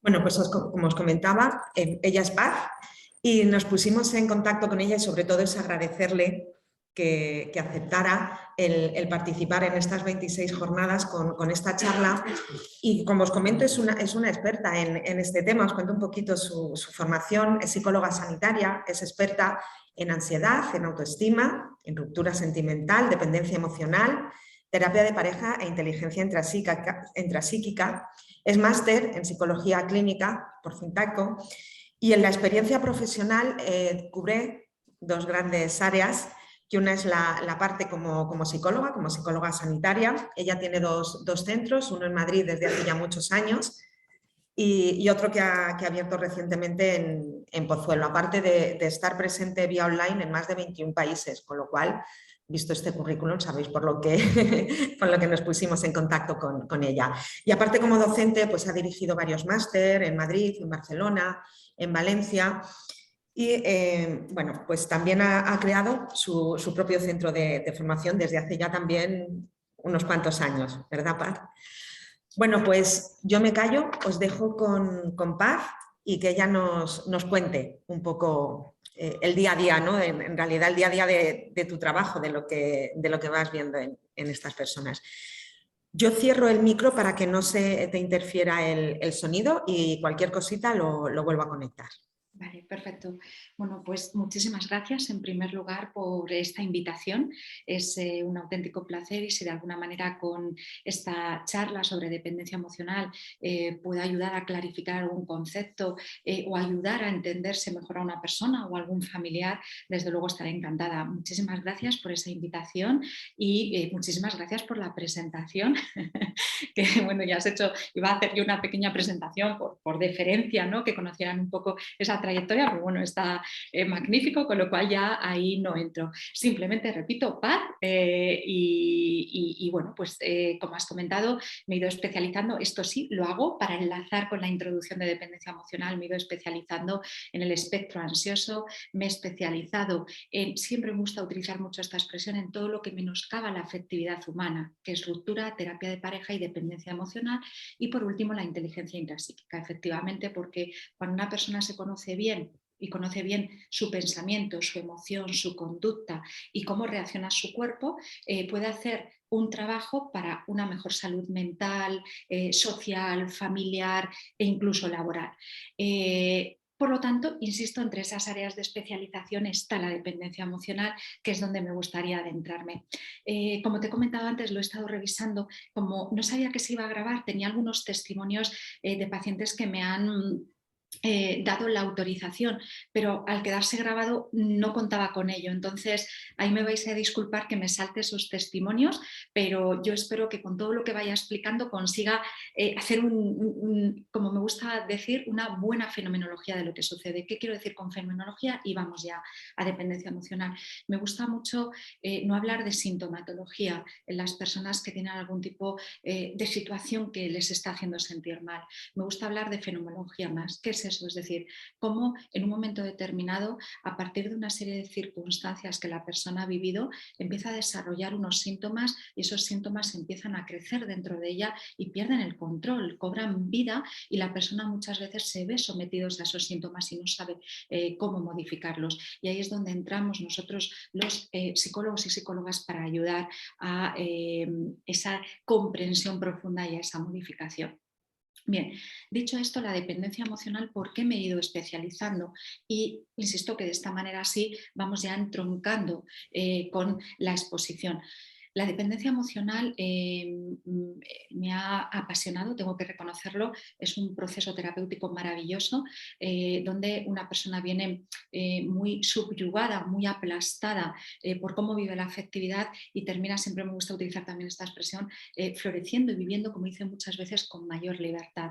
Bueno, pues como os comentaba, ella es Paz y nos pusimos en contacto con ella y sobre todo es agradecerle que aceptara el participar en estas 26 jornadas con esta charla. Y como os comento, es una experta en este tema. Os cuento un poquito su formación. Es psicóloga sanitaria, es experta en ansiedad, en autoestima, en ruptura sentimental, dependencia emocional, terapia de pareja e inteligencia intrapsíquica. Es máster en psicología clínica por Fintaco y en la experiencia profesional cubre dos grandes áreas, que una es la parte como psicóloga sanitaria. Ella tiene dos centros, uno en Madrid desde hace ya muchos años y otro que ha abierto recientemente en Pozuelo, aparte de estar presente vía online en más de 21 países, con lo cual, visto este currículum, sabéis por lo que nos pusimos en contacto con ella. Y aparte como docente, pues ha dirigido varios máster en Madrid, en Barcelona, en Valencia. Y bueno, pues también ha creado su propio centro de formación desde hace ya también unos cuantos años, ¿verdad, Paz? Bueno, pues yo me callo, os dejo con Paz y que ella nos cuente un poco el día a día, ¿no? En realidad el día a día de tu trabajo, de lo que vas viendo en estas personas. Yo cierro el micro para que no se te interfiera el sonido y cualquier cosita lo vuelvo a conectar. Vale, perfecto. Bueno, pues muchísimas gracias en primer lugar por esta invitación. Es un auténtico placer y si de alguna manera con esta charla sobre dependencia emocional puedo ayudar a clarificar algún concepto o ayudar a entenderse mejor a una persona o a algún familiar, desde luego estaré encantada. Muchísimas gracias por esa invitación y muchísimas gracias por la presentación. Que bueno, ya has hecho, iba a hacer yo una pequeña presentación por deferencia, ¿no? Que conocieran un poco esa trayectoria, pero bueno, está magnífico, con lo cual ya ahí no entro. Simplemente repito, Paz, y bueno, pues como has comentado, me he ido especializando, esto sí, lo hago para enlazar con la introducción de dependencia emocional, me he ido especializando en el espectro ansioso, me he especializado en, siempre me gusta utilizar mucho esta expresión, en todo lo que menoscaba la afectividad humana, que es ruptura, terapia de pareja y dependencia emocional, y por último la inteligencia intrapsíquica, efectivamente, porque cuando una persona se conoce bien y conoce bien su pensamiento, su emoción, su conducta y cómo reacciona su cuerpo, puede hacer un trabajo para una mejor salud mental, social, familiar e incluso laboral. Por lo tanto, insisto, entre esas áreas de especialización está la dependencia emocional, que es donde me gustaría adentrarme. Como te he comentado antes, lo he estado revisando, como no sabía que se iba a grabar, tenía algunos testimonios de pacientes que me han dado la autorización, pero al quedarse grabado no contaba con ello. Entonces, ahí me vais a disculpar que me salte esos testimonios, pero yo espero que con todo lo que vaya explicando consiga hacer como me gusta decir, una buena fenomenología de lo que sucede. ¿Qué quiero decir con fenomenología? Y vamos ya a dependencia emocional. Me gusta mucho no hablar de sintomatología en las personas que tienen algún tipo de situación que les está haciendo sentir mal. Me gusta hablar de fenomenología más. ¿Qué es eso? Es decir, cómo en un momento determinado, a partir de una serie de circunstancias que la persona ha vivido, empieza a desarrollar unos síntomas y esos síntomas empiezan a crecer dentro de ella y pierden el control, cobran vida y la persona muchas veces se ve sometidos a esos síntomas y no sabe cómo modificarlos. Y ahí es donde entramos nosotros los psicólogos y psicólogas para ayudar a esa comprensión profunda y a esa modificación. Bien, dicho esto, la dependencia emocional, ¿por qué me he ido especializando? Y insisto que de esta manera sí vamos ya entroncando con la exposición. La dependencia emocional me ha apasionado, tengo que reconocerlo, es un proceso terapéutico maravilloso donde una persona viene muy subyugada, muy aplastada por cómo vive la afectividad y termina, siempre me gusta utilizar también esta expresión, floreciendo y viviendo, como dice muchas veces, con mayor libertad.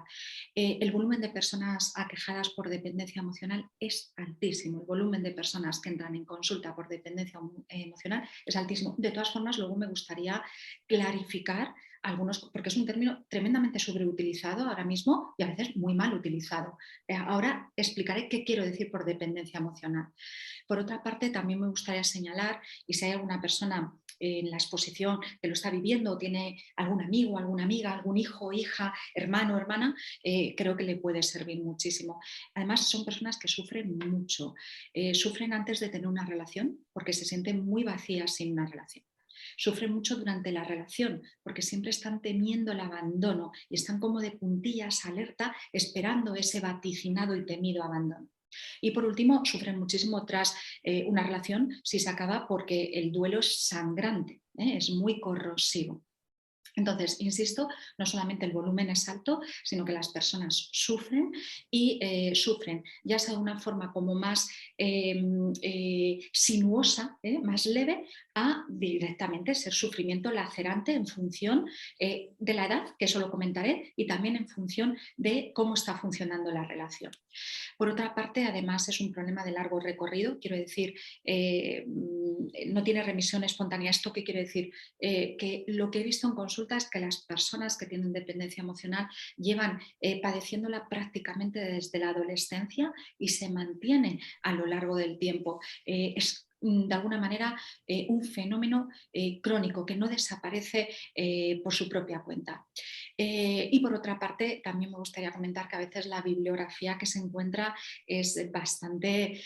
El volumen de personas aquejadas por dependencia emocional es altísimo, el volumen de personas que entran en consulta por dependencia emocional es altísimo. De todas formas, luego me gustaría clarificar algunos, porque es un término tremendamente sobreutilizado ahora mismo y a veces muy mal utilizado. Ahora explicaré qué quiero decir por dependencia emocional. Por otra parte, también me gustaría señalar, y si hay alguna persona en la exposición que lo está viviendo o tiene algún amigo, alguna amiga, algún hijo, hija, hermano, hermana, creo que le puede servir muchísimo. Además, son personas que sufren mucho, sufren antes de tener una relación porque se sienten muy vacías sin una relación. Sufren mucho durante la relación porque siempre están temiendo el abandono y están como de puntillas, alerta, esperando ese vaticinado y temido abandono. Y por último, sufren muchísimo tras una relación si se acaba porque el duelo es sangrante, es muy corrosivo. Entonces, insisto, no solamente el volumen es alto, sino que las personas sufren y sufren ya sea de una forma como más sinuosa, más leve, a directamente ser sufrimiento lacerante en función de la edad, que eso lo comentaré, y también en función de cómo está funcionando la relación. Por otra parte, además es un problema de largo recorrido, quiero decir, no tiene remisión espontánea. ¿Esto qué quiere decir? Que lo que he visto en consulta es que las personas que tienen dependencia emocional llevan padeciéndola prácticamente desde la adolescencia y se mantiene a lo largo del tiempo. Es de alguna manera un fenómeno crónico que no desaparece por su propia cuenta. Y por otra parte, también me gustaría comentar que a veces la bibliografía que se encuentra es bastante,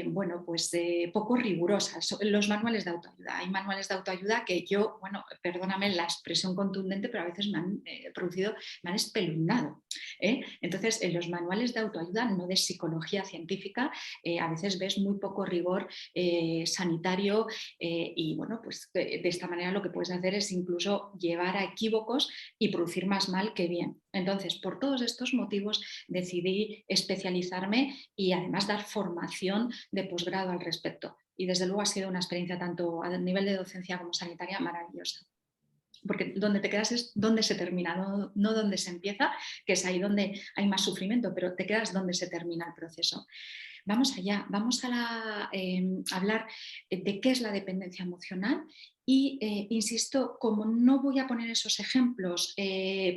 bueno, pues poco rigurosa. Los manuales de autoayuda. Hay manuales de autoayuda que yo, bueno, perdóname la expresión contundente, pero a veces me han producido, me han espeluznado. Entonces, en los manuales de autoayuda, no de psicología científica, a veces ves muy poco rigor sanitario y bueno, pues de esta manera lo que puedes hacer es incluso llevar a equívocos y producir más mal que bien. Entonces, por todos estos motivos decidí especializarme y además dar formación de posgrado al respecto. Y desde luego ha sido una experiencia tanto a nivel de docencia como sanitaria maravillosa. Porque donde te quedas es donde se termina, no donde se empieza, que es ahí donde hay más sufrimiento, pero te quedas donde se termina el proceso. Vamos allá, vamos a hablar de qué es la dependencia emocional y, insisto, como no voy a poner esos ejemplos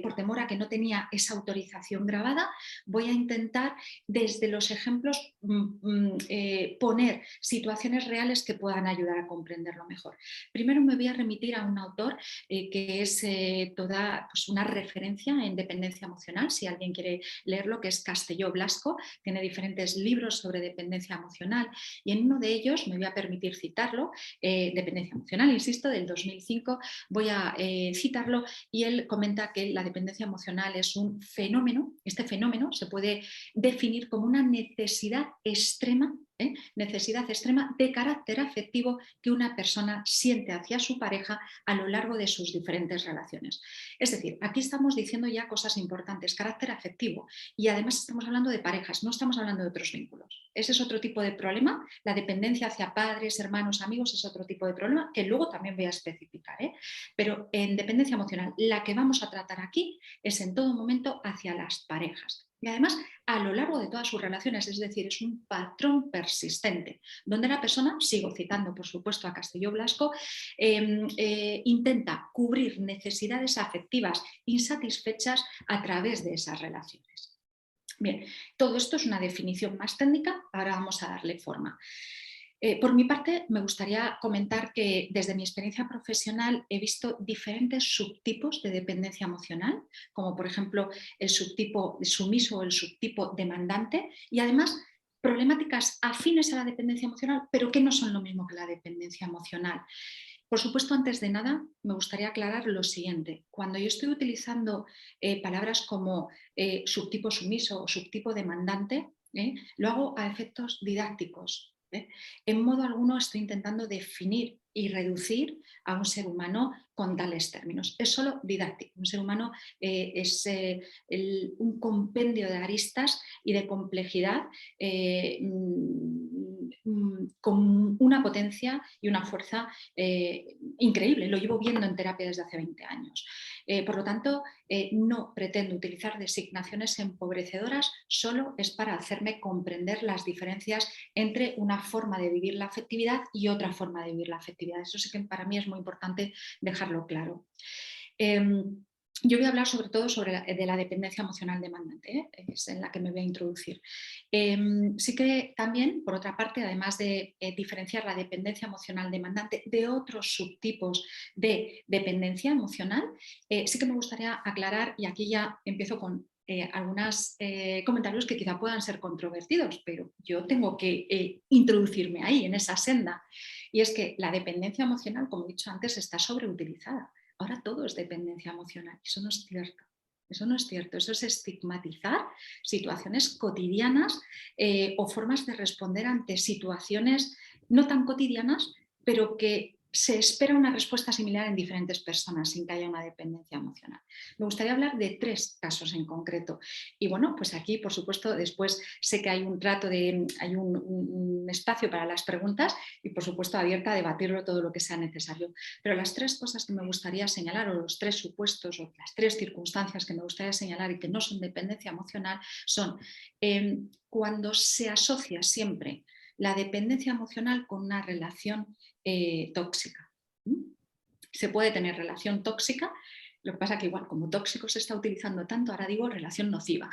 por temor a que no tenía esa autorización grabada, voy a intentar desde los ejemplos poner situaciones reales que puedan ayudar a comprenderlo mejor. Primero me voy a remitir a un autor que es toda pues, una referencia en dependencia emocional, si alguien quiere leerlo, que es Castelló Blasco, tiene diferentes libros sobre dependencia emocional y en uno de ellos, me voy a permitir citarlo, dependencia emocional, insisto, del 2005, voy a citarlo y él comenta que la dependencia emocional es un fenómeno, este fenómeno se puede definir como una necesidad extrema de carácter afectivo que una persona siente hacia su pareja a lo largo de sus diferentes relaciones. Es decir, aquí estamos diciendo ya cosas importantes, carácter afectivo, y además estamos hablando de parejas, no estamos hablando de otros vínculos. Ese es otro tipo de problema, la dependencia hacia padres, hermanos, amigos es otro tipo de problema que luego también voy a especificar, pero en dependencia emocional la que vamos a tratar aquí es en todo momento hacia las parejas. Y además, a lo largo de todas sus relaciones, es decir, es un patrón persistente, donde la persona, sigo citando por supuesto a Castelló Blasco, intenta cubrir necesidades afectivas insatisfechas a través de esas relaciones. Bien, todo esto es una definición más técnica, ahora vamos a darle forma. Por mi parte, me gustaría comentar que desde mi experiencia profesional he visto diferentes subtipos de dependencia emocional, como por ejemplo el subtipo sumiso o el subtipo demandante, y además problemáticas afines a la dependencia emocional, pero que no son lo mismo que la dependencia emocional. Por supuesto, antes de nada, me gustaría aclarar lo siguiente. Cuando yo estoy utilizando palabras como subtipo sumiso o subtipo demandante, lo hago a efectos didácticos. En modo alguno estoy intentando definir y reducir a un ser humano con tales términos. Es solo didáctico. Un ser humano es un compendio de aristas y de complejidad con una potencia y una fuerza increíble. Lo llevo viendo en terapia desde hace 20 años. Por lo tanto, no pretendo utilizar designaciones empobrecedoras, solo es para hacerme comprender las diferencias entre una forma de vivir la afectividad y otra forma de vivir la afectividad. Eso sí que para mí es muy importante dejarlo claro. yo voy a hablar sobre todo de la dependencia emocional demandante, ¿eh? Es en la que me voy a introducir. Sí que también, por otra parte, además de diferenciar la dependencia emocional demandante de otros subtipos de dependencia emocional, sí que me gustaría aclarar, y aquí ya empiezo con algunos comentarios que quizá puedan ser controvertidos, pero yo tengo que introducirme ahí, en esa senda. Y es que la dependencia emocional, como he dicho antes, está sobreutilizada. Ahora todo es dependencia emocional. Eso no es cierto. Eso no es cierto. Eso es estigmatizar situaciones cotidianas o formas de responder ante situaciones no tan cotidianas, pero que se espera una respuesta similar en diferentes personas sin que haya una dependencia emocional. Me gustaría hablar de 3 casos en concreto. Y bueno, pues aquí, por supuesto, después sé que hay hay un espacio para las preguntas y, por supuesto, abierta a debatirlo todo lo que sea necesario. Pero las 3 cosas que me gustaría señalar, o los 3 supuestos, o las 3 circunstancias que me gustaría señalar y que no son dependencia emocional, son cuando se asocia siempre la dependencia emocional con una relación tóxica. Se puede tener relación tóxica, lo que pasa que igual como tóxico se está utilizando tanto, ahora digo relación nociva.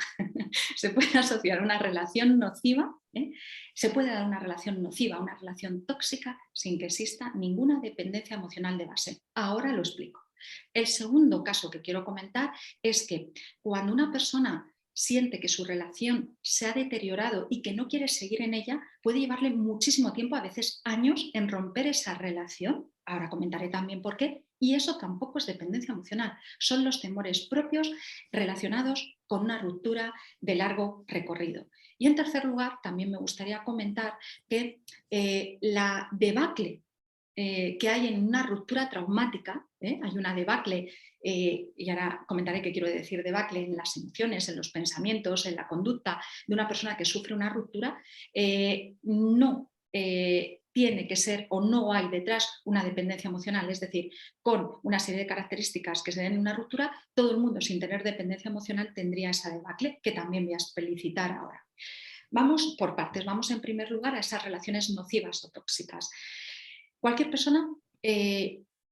Se puede asociar una relación nociva, se puede dar una relación nociva, una relación tóxica sin que exista ninguna dependencia emocional de base. Ahora lo explico. El segundo caso que quiero comentar es que cuando una persona siente que su relación se ha deteriorado y que no quiere seguir en ella, puede llevarle muchísimo tiempo, a veces años, en romper esa relación. Ahora comentaré también por qué. Y eso tampoco es dependencia emocional, son los temores propios relacionados con una ruptura de largo recorrido. Y en tercer lugar, también me gustaría comentar que la debacle que hay en una ruptura traumática, hay una debacle, y ahora comentaré qué quiero decir debacle, en las emociones, en los pensamientos, en la conducta de una persona que sufre una ruptura, no tiene que ser o no hay detrás una dependencia emocional, es decir, con una serie de características que se den en una ruptura, todo el mundo sin tener dependencia emocional tendría esa debacle, que también voy a explicitar ahora. Vamos por partes, vamos en primer lugar a esas relaciones nocivas o tóxicas. Cualquier persona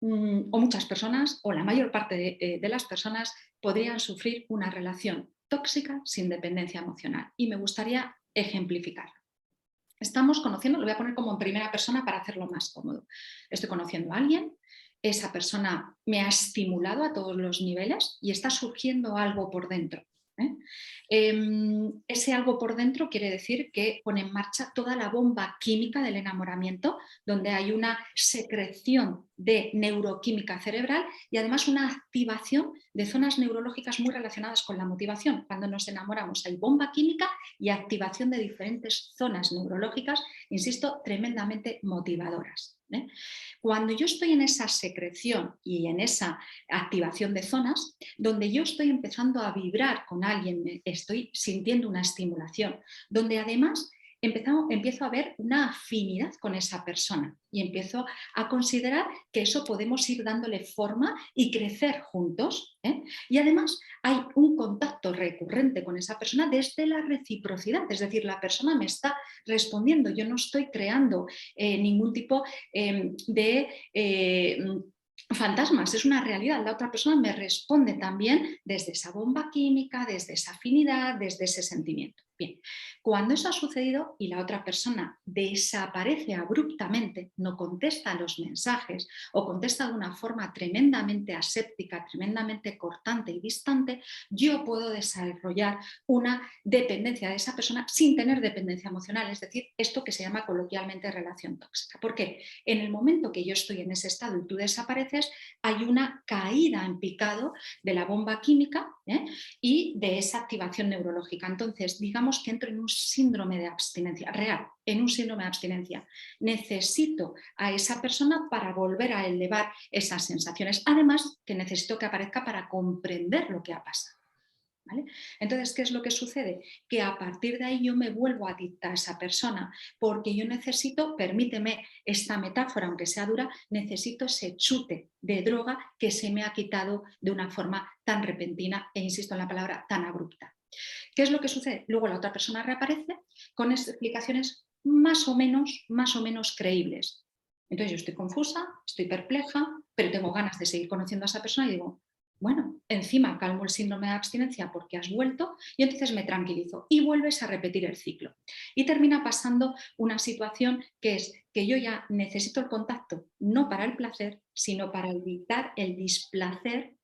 o muchas personas o la mayor parte de las personas podrían sufrir una relación tóxica sin dependencia emocional y me gustaría ejemplificar. Estamos conociendo, lo voy a poner como en primera persona para hacerlo más cómodo. Estoy conociendo a alguien, esa persona me ha estimulado a todos los niveles y está surgiendo algo por dentro. Ese algo por dentro quiere decir que pone en marcha toda la bomba química del enamoramiento, donde hay una secreción de neuroquímica cerebral y además una activación de zonas neurológicas muy relacionadas con la motivación. Cuando nos enamoramos hay bomba química y activación de diferentes zonas neurológicas, insisto, tremendamente motivadoras. Cuando yo estoy en esa secreción y en esa activación de zonas, donde yo estoy empezando a vibrar con alguien, estoy sintiendo una estimulación, donde además empiezo a ver una afinidad con esa persona y empiezo a considerar que eso podemos ir dándole forma y crecer juntos. Y además hay un contacto recurrente con esa persona desde la reciprocidad, es decir, la persona me está respondiendo, yo no estoy creando ningún tipo de fantasmas, es una realidad. La otra persona me responde también desde esa bomba química, desde esa afinidad, desde ese sentimiento. Bien, cuando eso ha sucedido y la otra persona desaparece abruptamente, no contesta a los mensajes o contesta de una forma tremendamente aséptica, tremendamente cortante y distante, yo puedo desarrollar una dependencia de esa persona sin tener dependencia emocional, es decir, esto que se llama coloquialmente relación tóxica. ¿Por qué? En el momento que yo estoy en ese estado y tú desapareces, hay una caída en picado de la bomba química y de esa activación neurológica. Entonces, digamos que entro en un síndrome de abstinencia real, en un síndrome de abstinencia. Necesito a esa persona para volver a elevar esas sensaciones. Además, que necesito que aparezca para comprender lo que ha pasado. ¿Vale? Entonces, ¿qué es lo que sucede? Que a partir de ahí yo me vuelvo adicta a esa persona porque yo necesito, permíteme esta metáfora, aunque sea dura, necesito ese chute de droga que se me ha quitado de una forma tan repentina e insisto en la palabra tan abrupta. ¿Qué es lo que sucede? Luego la otra persona reaparece con explicaciones más o menos creíbles. Entonces yo estoy confusa, estoy perpleja, pero tengo ganas de seguir conociendo a esa persona y digo, Bueno, encima calmo el síndrome de abstinencia porque has vuelto y entonces me tranquilizo y vuelves a repetir el ciclo. Y termina pasando una situación que es que yo ya necesito el contacto, no para el placer, sino para evitar el displacer,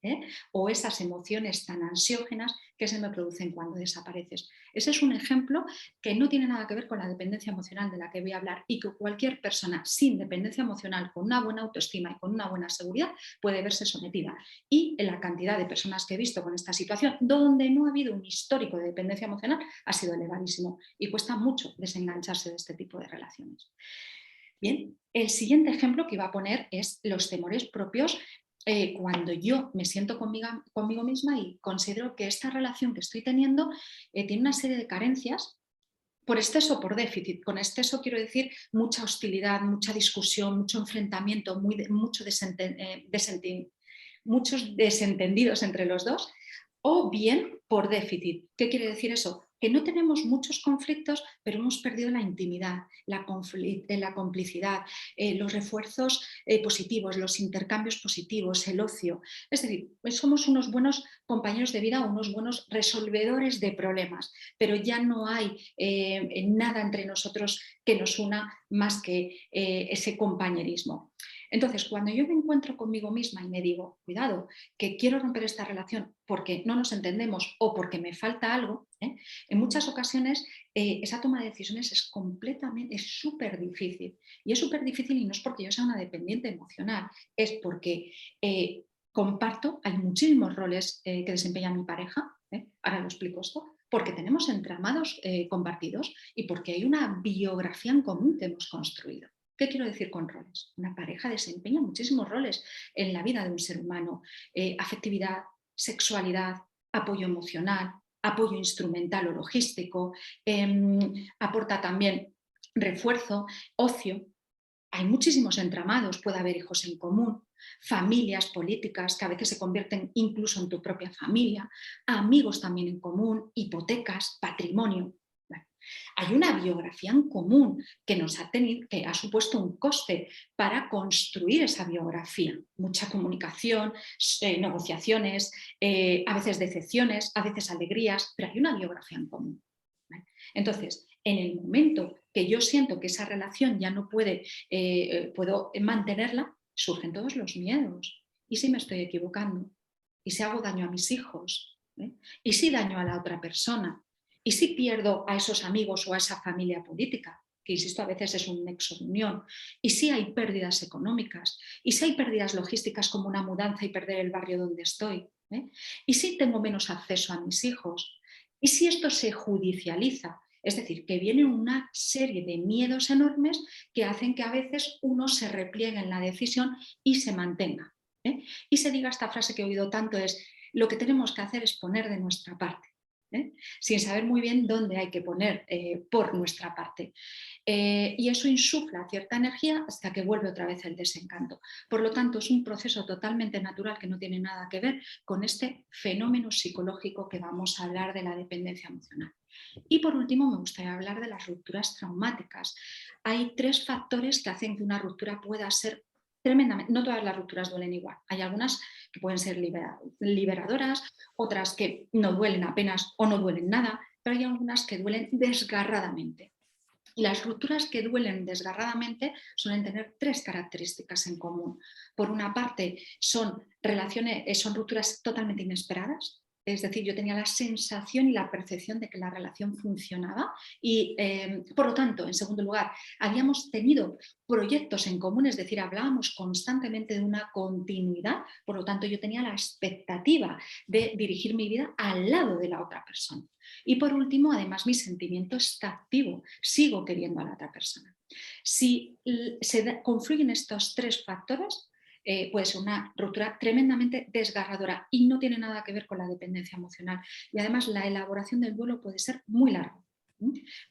o esas emociones tan ansiógenas que se me producen cuando desapareces. Ese es un ejemplo que no tiene nada que ver con la dependencia emocional de la que voy a hablar y que cualquier persona sin dependencia emocional, con una buena autoestima y con una buena seguridad, puede verse sometida. Y en la cantidad de personas que he visto con esta situación, donde no ha habido un histórico de dependencia emocional, ha sido elevadísimo y cuesta mucho desengancharse de este tipo de relaciones. Bien, el siguiente ejemplo que iba a poner es los temores propios cuando yo me siento conmigo misma y considero que esta relación que estoy teniendo tiene una serie de carencias por exceso o por déficit. Con exceso quiero decir mucha hostilidad, mucha discusión, mucho enfrentamiento, muchos desentendidos entre los dos, o bien por déficit. ¿Qué quiere decir eso? Que no tenemos muchos conflictos, pero hemos perdido la intimidad, la complicidad, los refuerzos positivos, los intercambios positivos, el ocio. Es decir, somos unos buenos compañeros de vida, unos buenos resolvedores de problemas, pero ya no hay nada entre nosotros que nos una más que ese compañerismo. Entonces, cuando yo me encuentro conmigo misma y me digo, cuidado, que quiero romper esta relación porque no nos entendemos o porque me falta algo, en muchas ocasiones esa toma de decisiones es súper difícil. Y es súper difícil y no es porque yo sea una dependiente emocional, es porque comparto, hay muchísimos roles que desempeña mi pareja, ahora lo explico esto, porque tenemos entramados compartidos y porque hay una biografía en común que hemos construido. ¿Qué quiero decir con roles? Una pareja desempeña muchísimos roles en la vida de un ser humano. Afectividad, sexualidad, apoyo emocional, apoyo instrumental o logístico, aporta también refuerzo, ocio. Hay muchísimos entramados, puede haber hijos en común, familias políticas que a veces se convierten incluso en tu propia familia, amigos también en común, hipotecas, patrimonio. Bueno, hay una biografía en común que ha supuesto un coste para construir esa biografía. Mucha comunicación, negociaciones, a veces decepciones, a veces alegrías, pero hay una biografía en común. ¿Vale? Entonces, en el momento que yo siento que esa relación ya no puedo mantenerla, surgen todos los miedos. ¿Y si me estoy equivocando? ¿Y si hago daño a mis hijos? ¿Y si daño a la otra persona? ¿Y si pierdo a esos amigos o a esa familia política? Que insisto, a veces es un nexo de unión. ¿Y si hay pérdidas económicas? ¿Y si hay pérdidas logísticas como una mudanza y perder el barrio donde estoy? ¿Y si tengo menos acceso a mis hijos? ¿Y si esto se judicializa? Es decir, que viene una serie de miedos enormes que hacen que a veces uno se repliegue en la decisión y se mantenga. Y se diga esta frase que he oído tanto es, lo que tenemos que hacer es poner de nuestra parte. Sin saber muy bien dónde hay que poner por nuestra parte. Y eso insufla cierta energía hasta que vuelve otra vez el desencanto. Por lo tanto, es un proceso totalmente natural que no tiene nada que ver con este fenómeno psicológico que vamos a hablar de la dependencia emocional. Y por último, me gustaría hablar de las rupturas traumáticas. Hay 3 factores que hacen que una ruptura pueda ser tremendamente, no todas las rupturas duelen igual. Hay algunas que pueden ser liberadoras, otras que no duelen apenas o no duelen nada, pero hay algunas que duelen desgarradamente. Y las rupturas que duelen desgarradamente suelen tener 3 características en común. Por una parte, son rupturas totalmente inesperadas. Es decir, yo tenía la sensación y la percepción de que la relación funcionaba y, por lo tanto, en segundo lugar, habíamos tenido proyectos en común, es decir, hablábamos constantemente de una continuidad, por lo tanto, yo tenía la expectativa de dirigir mi vida al lado de la otra persona. Y por último, además, mi sentimiento está activo, sigo queriendo a la otra persona. Si confluyen estos 3 factores, puede ser una ruptura tremendamente desgarradora y no tiene nada que ver con la dependencia emocional. Y además la elaboración del duelo puede ser muy largo.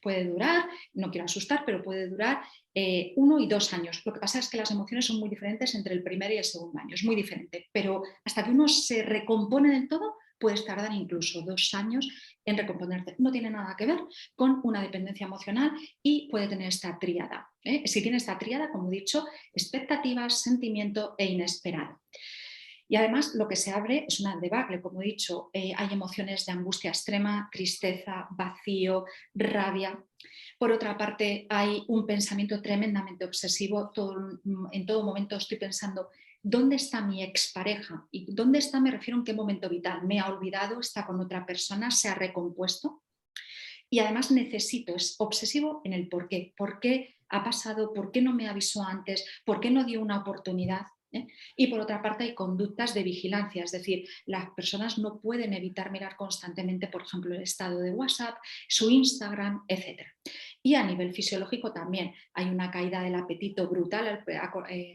Puede durar, no quiero asustar, pero puede durar 1 y 2 años. Lo que pasa es que las emociones son muy diferentes entre el primer y el segundo año, es muy diferente, pero hasta que uno se recompone del todo, puedes tardar incluso 2 años en recomponerte. No tiene nada que ver con una dependencia emocional y puede tener esta tríada. Si tiene esta tríada, como he dicho, expectativas, sentimiento e inesperado. Y además lo que se abre es una debacle, como he dicho, hay emociones de angustia extrema, tristeza, vacío, rabia. Por otra parte, hay un pensamiento tremendamente obsesivo, en todo momento estoy pensando, ¿dónde está mi expareja? ¿Y dónde está? Me refiero en qué momento vital. ¿Me ha olvidado? ¿Está con otra persona? ¿Se ha recompuesto? Y además necesito, es obsesivo en el por qué. ¿Por qué ha pasado? ¿Por qué no me avisó antes? ¿Por qué no dio una oportunidad? Y por otra parte hay conductas de vigilancia, es decir, las personas no pueden evitar mirar constantemente, por ejemplo, el estado de WhatsApp, su Instagram, etc. Y a nivel fisiológico también hay una caída del apetito brutal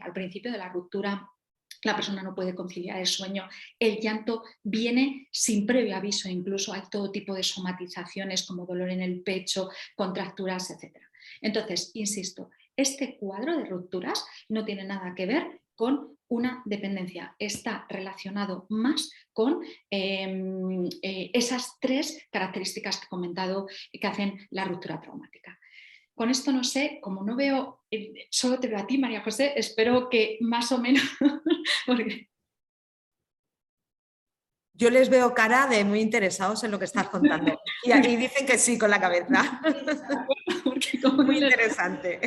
al principio de la ruptura. La persona no puede conciliar el sueño, el llanto viene sin previo aviso, incluso hay todo tipo de somatizaciones como dolor en el pecho, contracturas, etc. Entonces, insisto, este cuadro de rupturas no tiene nada que ver con una dependencia, está relacionado más con esas 3 características que he comentado que hacen la ruptura traumática. Con esto no sé, como no veo, solo te veo a ti, María José, espero que más o menos... porque... Yo les veo cara de muy interesados en lo que estás contando y dicen que sí con la cabeza. Muy interesante.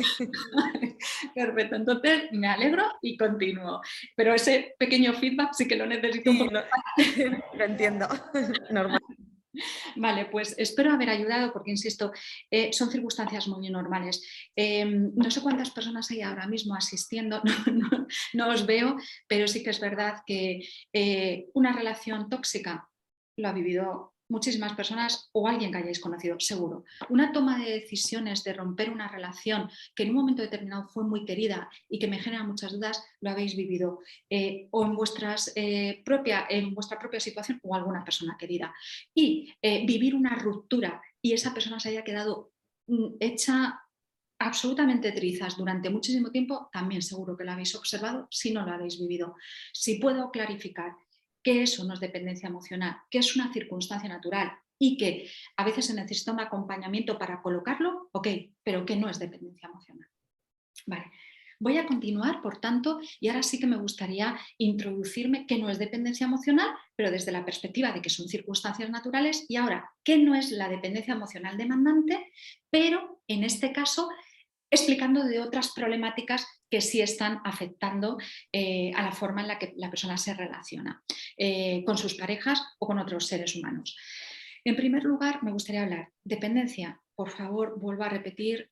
Perfecto, entonces me alegro y continúo. Pero ese pequeño feedback sí que lo necesito un Sí, poco. lo entiendo, normal. Vale, pues espero haber ayudado porque, insisto, son circunstancias muy normales. No sé cuántas personas hay ahora mismo asistiendo, no os veo, pero sí que es verdad que una relación tóxica lo ha vivido muchísimas personas o alguien que hayáis conocido, seguro. Una toma de decisiones de romper una relación que en un momento determinado fue muy querida y que me genera muchas dudas, lo habéis vivido o en vuestra propia situación o alguna persona querida. Y vivir una ruptura y esa persona se haya quedado hecha absolutamente trizas durante muchísimo tiempo, también seguro que lo habéis observado si no lo habéis vivido. Si puedo clarificar que eso no es dependencia emocional, que es una circunstancia natural y que a veces se necesita un acompañamiento para colocarlo, ok, pero que no es dependencia emocional. Vale. Voy a continuar, por tanto, y ahora sí que me gustaría introducirme qué no es dependencia emocional, pero desde la perspectiva de que son circunstancias naturales, y ahora qué no es la dependencia emocional demandante, pero en este caso explicando de otras problemáticas que sí están afectando a la forma en la que la persona se relaciona con sus parejas o con otros seres humanos. En primer lugar, me gustaría hablar de dependencia. Por favor, vuelvo a repetir,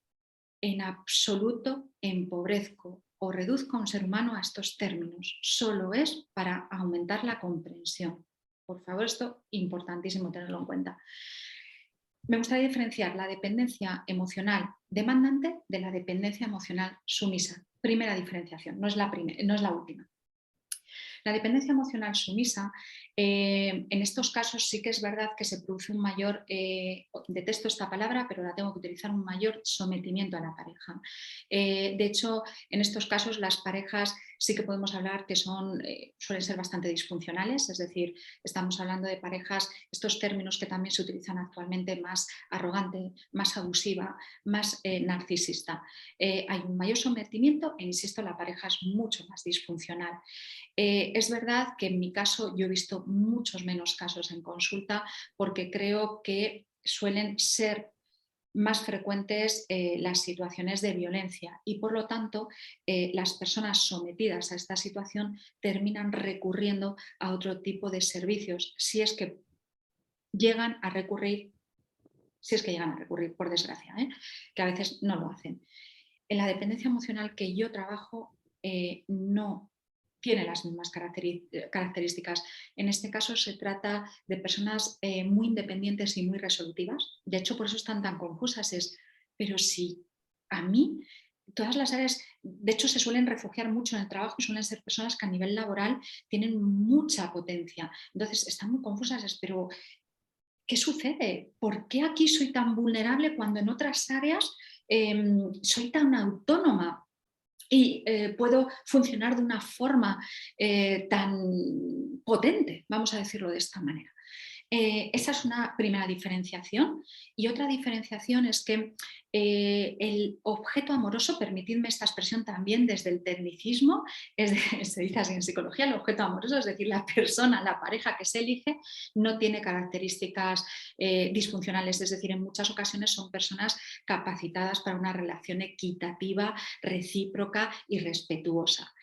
en absoluto empobrezco o reduzco a un ser humano a estos términos. Solo es para aumentar la comprensión. Por favor, esto es importantísimo tenerlo en cuenta. Me gustaría diferenciar la dependencia emocional demandante de la dependencia emocional sumisa. Primera diferenciación, no es la última. La dependencia emocional sumisa, en estos casos sí que es verdad que se produce un mayor, detesto esta palabra, pero la tengo que utilizar, un mayor sometimiento a la pareja. De hecho, en estos casos las parejas sí que podemos hablar que suelen ser bastante disfuncionales, es decir, estamos hablando de parejas, estos términos que también se utilizan actualmente, más arrogante, más abusiva, más narcisista. Hay un mayor sometimiento e, insisto, la pareja es mucho más disfuncional. Es verdad que en mi caso yo he visto muchos menos casos en consulta porque creo que suelen ser más frecuentes las situaciones de violencia y por lo tanto las personas sometidas a esta situación terminan recurriendo a otro tipo de servicios si es que llegan a recurrir, por desgracia, que a veces no lo hacen. En la dependencia emocional que yo trabajo no tiene las mismas características. En este caso se trata de personas muy independientes y muy resolutivas. De hecho, por eso están tan confusas. Pero si a mí, todas las áreas, de hecho, se suelen refugiar mucho en el trabajo y suelen ser personas que a nivel laboral tienen mucha potencia. Entonces, están muy confusas, pero ¿qué sucede? ¿Por qué aquí soy tan vulnerable cuando en otras áreas soy tan autónoma? Y puedo funcionar de una forma tan potente, vamos a decirlo de esta manera. Esa es una primera diferenciación. Y otra diferenciación es que el objeto amoroso, permitidme esta expresión también desde el tecnicismo, se dice así en psicología, el objeto amoroso, es decir, la persona, la pareja que se elige, no tiene características disfuncionales, es decir, en muchas ocasiones son personas capacitadas para una relación equitativa, recíproca y respetuosa.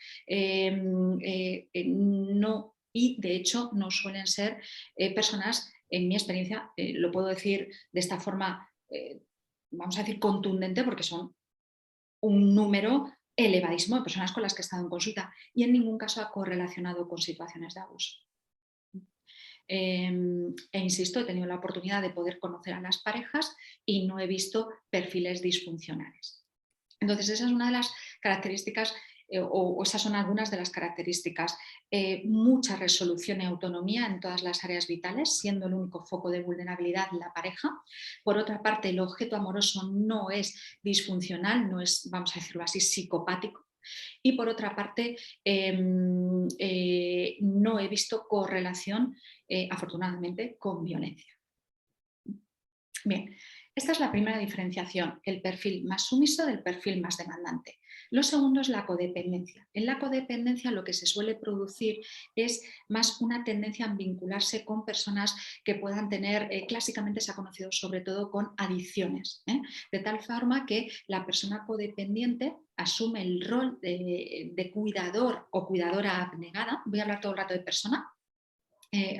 No, y de hecho no suelen ser personas, en mi experiencia, lo puedo decir de esta forma, vamos a decir contundente, porque son un número elevadísimo de personas con las que he estado en consulta y en ningún caso ha correlacionado con situaciones de abuso. E insisto, he tenido la oportunidad de poder conocer a las parejas y no he visto perfiles disfuncionales. Entonces, esa es una de las características, o esas son algunas de las características. Mucha resolución y autonomía en todas las áreas vitales, siendo el único foco de vulnerabilidad la pareja. Por otra parte, el objeto amoroso no es disfuncional, no es, vamos a decirlo así, psicopático. Y por otra parte, no he visto correlación, afortunadamente, con violencia. Bien, esta es la primera diferenciación, el perfil más sumiso del perfil más demandante. Lo segundo es la codependencia. En la codependencia lo que se suele producir es más una tendencia a vincularse con personas que puedan tener, clásicamente se ha conocido sobre todo con adicciones, de tal forma que la persona codependiente asume el rol de cuidador o cuidadora abnegada. Voy a hablar todo el rato de persona,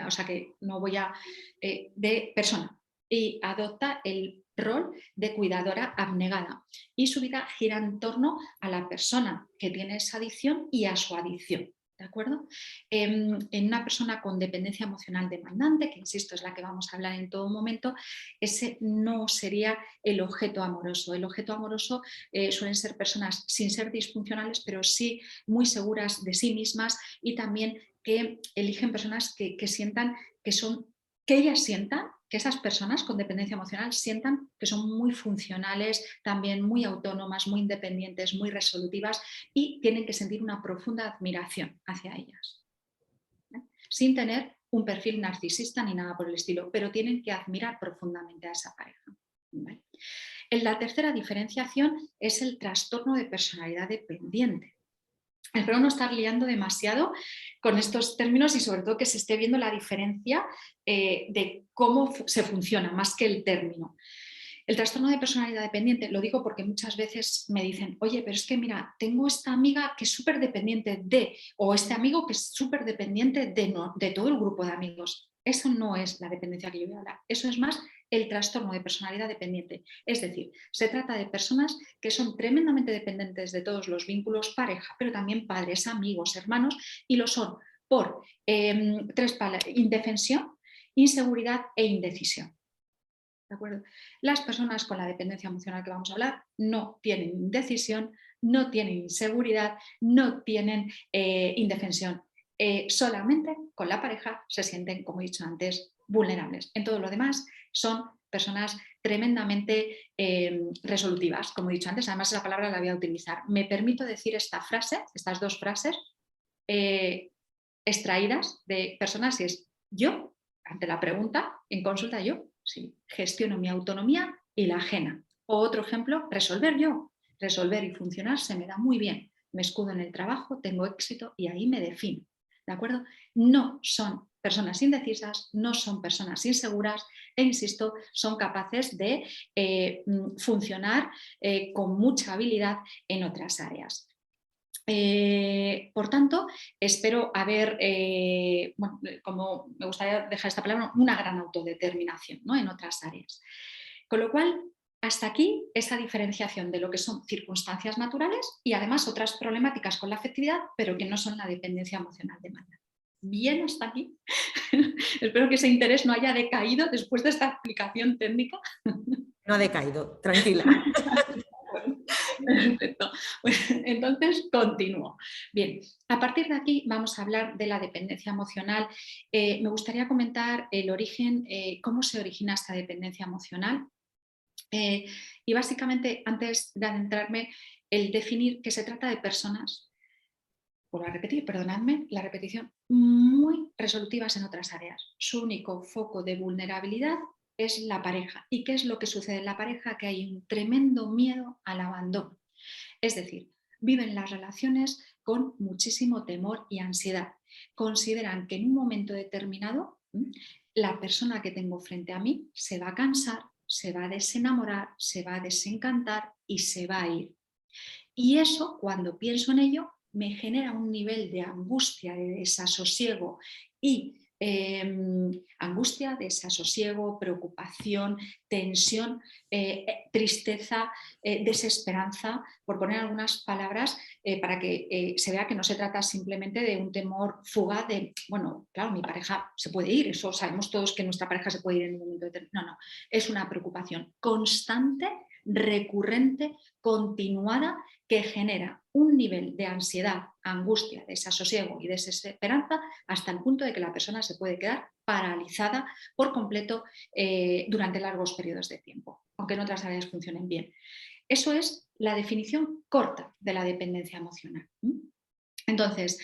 o sea que no voy a... de persona, y adopta el rol de cuidadora abnegada y su vida gira en torno a la persona que tiene esa adicción y a su adicción. ¿De acuerdo? En una persona con dependencia emocional demandante, que insisto es la que vamos a hablar en todo momento, ese no sería el objeto amoroso. El objeto amoroso suelen ser personas sin ser disfuncionales, pero sí muy seguras de sí mismas y también que eligen personas que sientan que son, que ellas sientan, que esas personas con dependencia emocional sientan que son muy funcionales, también muy autónomas, muy independientes, muy resolutivas y tienen que sentir una profunda admiración hacia ellas. Sin tener un perfil narcisista ni nada por el estilo, pero tienen que admirar profundamente a esa pareja. ¿Vale? La tercera diferenciación es el trastorno de personalidad dependiente. Espero no estar liando demasiado con estos términos y sobre todo que se esté viendo la diferencia de cómo se funciona más que el término. El trastorno de personalidad dependiente, lo digo porque muchas veces me dicen, oye, pero es que mira, tengo esta amiga que es súper dependiente de, o este amigo que es súper dependiente de todo el grupo de amigos. Eso no es la dependencia que yo voy a hablar, eso es más el trastorno de personalidad dependiente. Es decir, se trata de personas que son tremendamente dependientes de todos los vínculos, pareja, pero también padres, amigos, hermanos, y lo son por tres palabras: indefensión, inseguridad e indecisión. ¿De acuerdo? Las personas con la dependencia emocional que vamos a hablar no tienen indecisión, no tienen inseguridad, no tienen indefensión. Solamente con la pareja se sienten, como he dicho antes, vulnerables. En todo lo demás son personas tremendamente resolutivas, como he dicho antes. Además, esa palabra la voy a utilizar. Me permito decir esta frase, estas dos frases extraídas de personas, y es: yo, ante la pregunta, en consulta yo, sí, gestiono mi autonomía y la ajena. O otro ejemplo, resolver yo. Resolver y funcionar se me da muy bien. Me escudo en el trabajo, tengo éxito y ahí me defino. ¿De acuerdo? No son personas indecisas, no son personas inseguras e, insisto, son capaces de funcionar con mucha habilidad en otras áreas. Por tanto, espero haber, bueno, como me gustaría dejar esta palabra, una gran autodeterminación, ¿no?, en otras áreas. Con lo cual, hasta aquí esa diferenciación de lo que son circunstancias naturales y además otras problemáticas con la afectividad, pero que no son la dependencia emocional demandante. Bien, hasta aquí. Espero que ese interés no haya decaído después de esta explicación técnica. No ha decaído, tranquila. Perfecto. Entonces, continúo. Bien, a partir de aquí vamos a hablar de la dependencia emocional. Me gustaría comentar el origen, cómo se origina esta dependencia emocional. Y básicamente, antes de adentrarme, el definir que se trata de personas vuelvo a repetir, perdonadme la repetición, muy resolutivas en otras áreas. Su único foco de vulnerabilidad es la pareja. ¿Y qué es lo que sucede en la pareja? Que hay un tremendo miedo al abandono. Es decir, viven las relaciones con muchísimo temor y ansiedad. Consideran que en un momento determinado la persona que tengo frente a mí se va a cansar, se va a desenamorar, se va a desencantar y se va a ir. Y eso, cuando pienso en ello, me genera un nivel de angustia, de desasosiego y angustia, desasosiego, preocupación, tensión, tristeza, desesperanza, por poner algunas palabras, para que se vea que no se trata simplemente de un temor fugaz de, bueno, claro, mi pareja se puede ir, eso sabemos todos que nuestra pareja se puede ir en un momento determinado. No, es una preocupación constante, recurrente, continuada, que genera un nivel de ansiedad, angustia, desasosiego y desesperanza hasta el punto de que la persona se puede quedar paralizada por completo durante largos periodos de tiempo, aunque en otras áreas funcionen bien. Eso es la definición corta de la dependencia emocional. Entonces,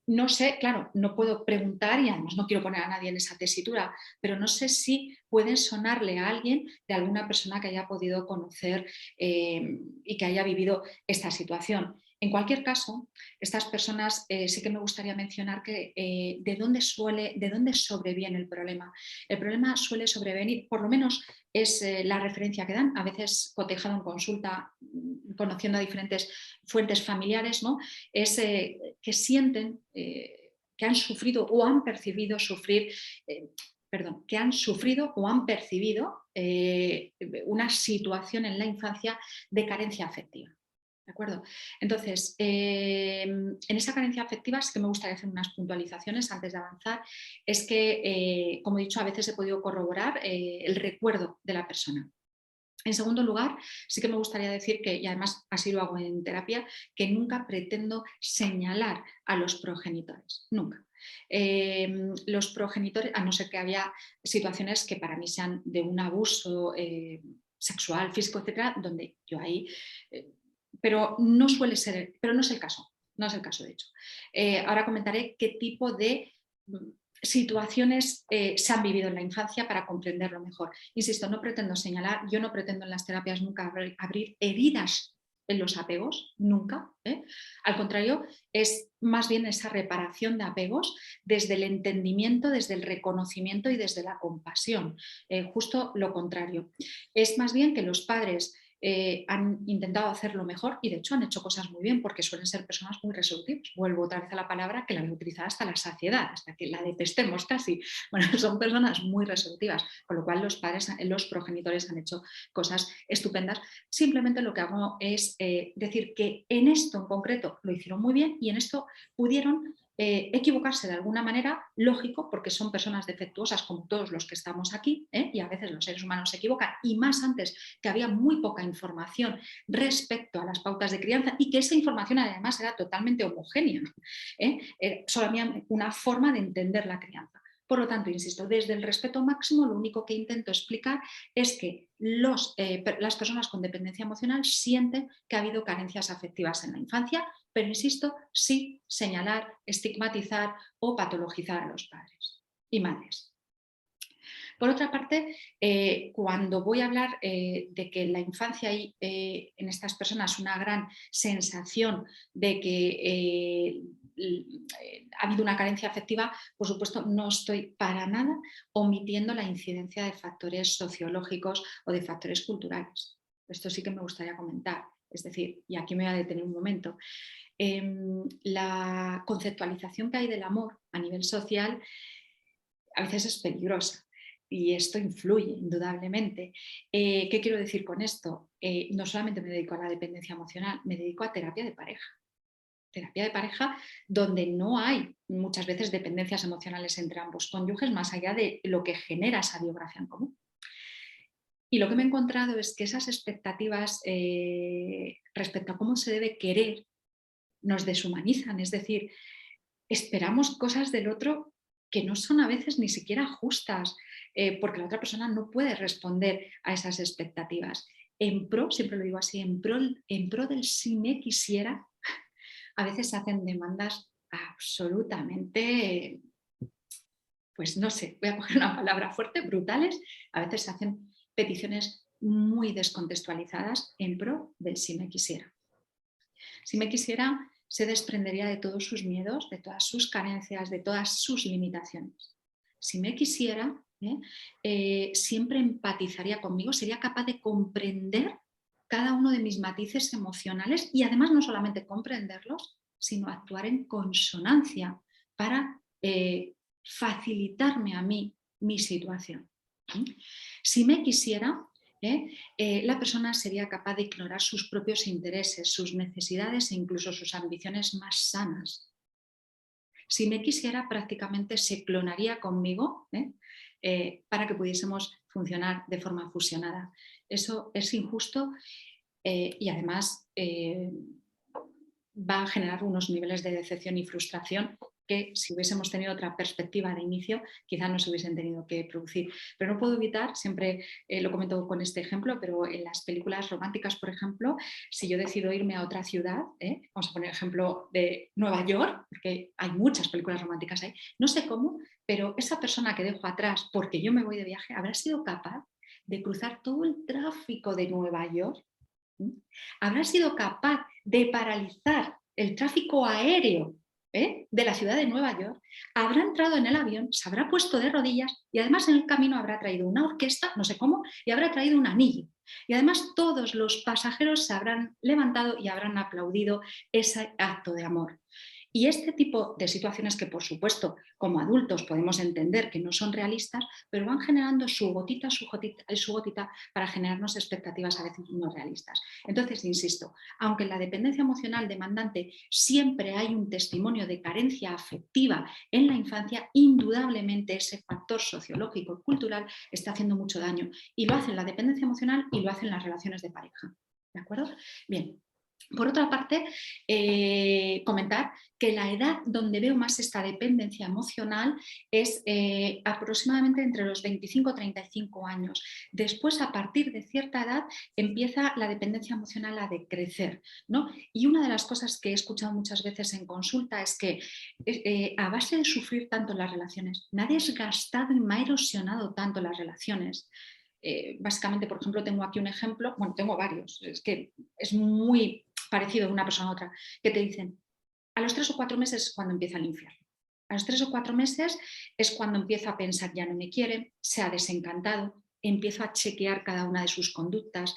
no sé, claro, no puedo preguntar y además no quiero poner a nadie en esa tesitura, pero no sé si puede sonarle a alguien de alguna persona que haya podido conocer y que haya vivido esta situación. En cualquier caso, estas personas sí que me gustaría mencionar que de dónde sobreviene el problema. El problema suele sobrevenir, por lo menos es la referencia que dan, a veces cotejado en consulta, conociendo a diferentes fuentes familiares, ¿no? Es que sienten que han sufrido o han percibido sufrir, que han sufrido o han percibido una situación en la infancia de carencia afectiva. ¿De acuerdo? Entonces, en esa carencia afectiva sí que me gustaría hacer unas puntualizaciones antes de avanzar. Es que, como he dicho, a veces he podido corroborar el recuerdo de la persona. En segundo lugar, sí que me gustaría decir que, y además así lo hago en terapia, que nunca pretendo señalar a los progenitores, nunca. Los progenitores, a no ser que haya situaciones que para mí sean de un abuso sexual, físico, etcétera, donde yo ahí, pero no suele ser, pero no es el caso, no es el caso de hecho. Ahora comentaré qué tipo de situaciones se han vivido en la infancia para comprenderlo mejor. Insisto, no pretendo señalar, yo no pretendo en las terapias nunca abrir heridas en los apegos, nunca. Al contrario, es más bien esa reparación de apegos desde el entendimiento, desde el reconocimiento y desde la compasión. Justo lo contrario. Es más bien que los padres han intentado hacerlo mejor y de hecho han hecho cosas muy bien porque suelen ser personas muy resolutivas. Vuelvo otra vez a la palabra que la han utilizado hasta la saciedad, hasta que la detestemos casi. Bueno, son personas muy resolutivas, con lo cual los padres, los progenitores han hecho cosas estupendas. Simplemente lo que hago es decir que en esto en concreto lo hicieron muy bien y en esto pudieron equivocarse de alguna manera, lógico, porque son personas defectuosas como todos los que estamos aquí, y a veces los seres humanos se equivocan, y más antes que había muy poca información respecto a las pautas de crianza y que esa información además era totalmente homogénea. Solo había una forma de entender la crianza. Por lo tanto, insisto, desde el respeto máximo, lo único que intento explicar es que las personas con dependencia emocional sienten que ha habido carencias afectivas en la infancia, pero insisto, sí señalar, estigmatizar o patologizar a los padres y madres. Por otra parte, cuando voy a hablar de que en la infancia hay en estas personas una gran sensación de que ha habido una carencia afectiva, por supuesto no estoy para nada omitiendo la incidencia de factores sociológicos o de factores culturales. Esto sí que me gustaría comentar. Es decir, y aquí me voy a detener un momento, la conceptualización que hay del amor a nivel social a veces es peligrosa. Y esto influye, indudablemente. ¿Qué quiero decir con esto? No solamente me dedico a la dependencia emocional, me dedico a terapia de pareja. Terapia de pareja donde no hay muchas veces dependencias emocionales entre ambos cónyuges, más allá de lo que genera esa biografía en común. Y lo que me he encontrado es que esas expectativas respecto a cómo se debe querer nos deshumanizan, es decir, esperamos cosas del otro que no son a veces ni siquiera justas, porque la otra persona no puede responder a esas expectativas. En pro, siempre lo digo así, en pro del si me quisiera, a veces se hacen demandas absolutamente, pues no sé, voy a coger una palabra fuerte, brutales. A veces se hacen peticiones muy descontextualizadas en pro del si me quisiera. Si me quisiera, se desprendería de todos sus miedos, de todas sus carencias, de todas sus limitaciones. Si me quisiera, siempre empatizaría conmigo, sería capaz de comprender cada uno de mis matices emocionales y además no solamente comprenderlos, sino actuar en consonancia para facilitarme a mí mi situación. Si me quisiera, la persona sería capaz de ignorar sus propios intereses, sus necesidades e incluso sus ambiciones más sanas. Si me quisiera, prácticamente se clonaría conmigo para que pudiésemos funcionar de forma fusionada. Eso es injusto y además va a generar unos niveles de decepción y frustración que si hubiésemos tenido otra perspectiva de inicio, quizá no se hubiesen tenido que producir. Pero no puedo evitar, siempre lo comento con este ejemplo, pero en las películas románticas, por ejemplo, si yo decido irme a otra ciudad, vamos a poner el ejemplo de Nueva York, porque hay muchas películas románticas ahí, no sé cómo, pero esa persona que dejo atrás porque yo me voy de viaje, ¿habrá sido capaz de cruzar todo el tráfico de Nueva York? ¿Habrá sido capaz de paralizar el tráfico aéreo de la ciudad de Nueva York? Habrá entrado en el avión, se habrá puesto de rodillas y además en el camino habrá traído una orquesta, no sé cómo, y habrá traído un anillo. Y además todos los pasajeros se habrán levantado y habrán aplaudido ese acto de amor. Y este tipo de situaciones que, por supuesto, como adultos podemos entender que no son realistas, pero van generando su gotita para generarnos expectativas a veces no realistas. Entonces, insisto, aunque en la dependencia emocional demandante siempre hay un testimonio de carencia afectiva en la infancia, indudablemente ese factor sociológico y cultural está haciendo mucho daño. Y lo hace en la dependencia emocional y lo hace en las relaciones de pareja. ¿De acuerdo? Bien. Por otra parte, comentar que la edad donde veo más esta dependencia emocional es aproximadamente entre los 25 y 35 años. Después, a partir de cierta edad, empieza la dependencia emocional a decrecer, ¿no? Y una de las cosas que he escuchado muchas veces en consulta es que a base de sufrir tanto las relaciones, me ha desgastado y me ha erosionado tanto las relaciones. Básicamente, por ejemplo, tengo aquí un ejemplo, bueno, tengo varios, es que es muy parecido de una persona a otra, que te dicen, a los 3 o 4 meses es cuando empieza el infierno. A los 3 o 4 meses es cuando empiezo a pensar, ya no me quiere, se ha desencantado, empiezo a chequear cada una de sus conductas,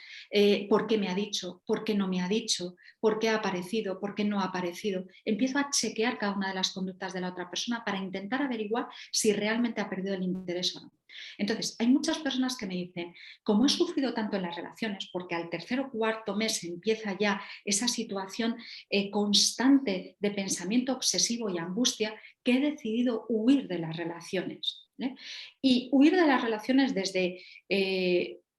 por qué me ha dicho, por qué no me ha dicho, por qué ha aparecido, por qué no ha aparecido. Empiezo a chequear cada una de las conductas de la otra persona para intentar averiguar si realmente ha perdido el interés o no. Entonces, hay muchas personas que me dicen, como he sufrido tanto en las relaciones, porque al 3er o 4.er mes empieza ya esa situación constante de pensamiento obsesivo y angustia, que he decidido huir de las relaciones. Y huir de las relaciones desde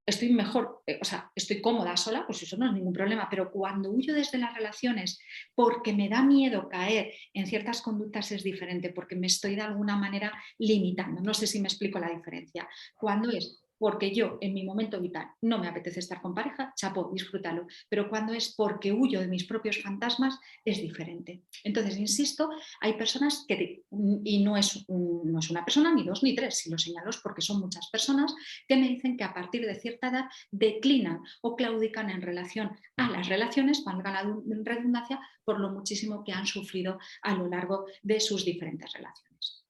estoy mejor, o sea, estoy cómoda sola, pues eso no es ningún problema, pero cuando huyo desde las relaciones porque me da miedo caer en ciertas conductas es diferente, porque me estoy de alguna manera limitando. No sé si me explico la diferencia. Cuando es porque yo en mi momento vital no me apetece estar con pareja, chapo, disfrútalo, pero cuando es porque huyo de mis propios fantasmas es diferente. Entonces, insisto, hay personas que, y no es una persona, ni 2 ni 3, si lo señalo es porque son muchas personas que me dicen que a partir de cierta edad declinan o claudican en relación a las relaciones, valga la redundancia, por lo muchísimo que han sufrido a lo largo de sus diferentes relaciones.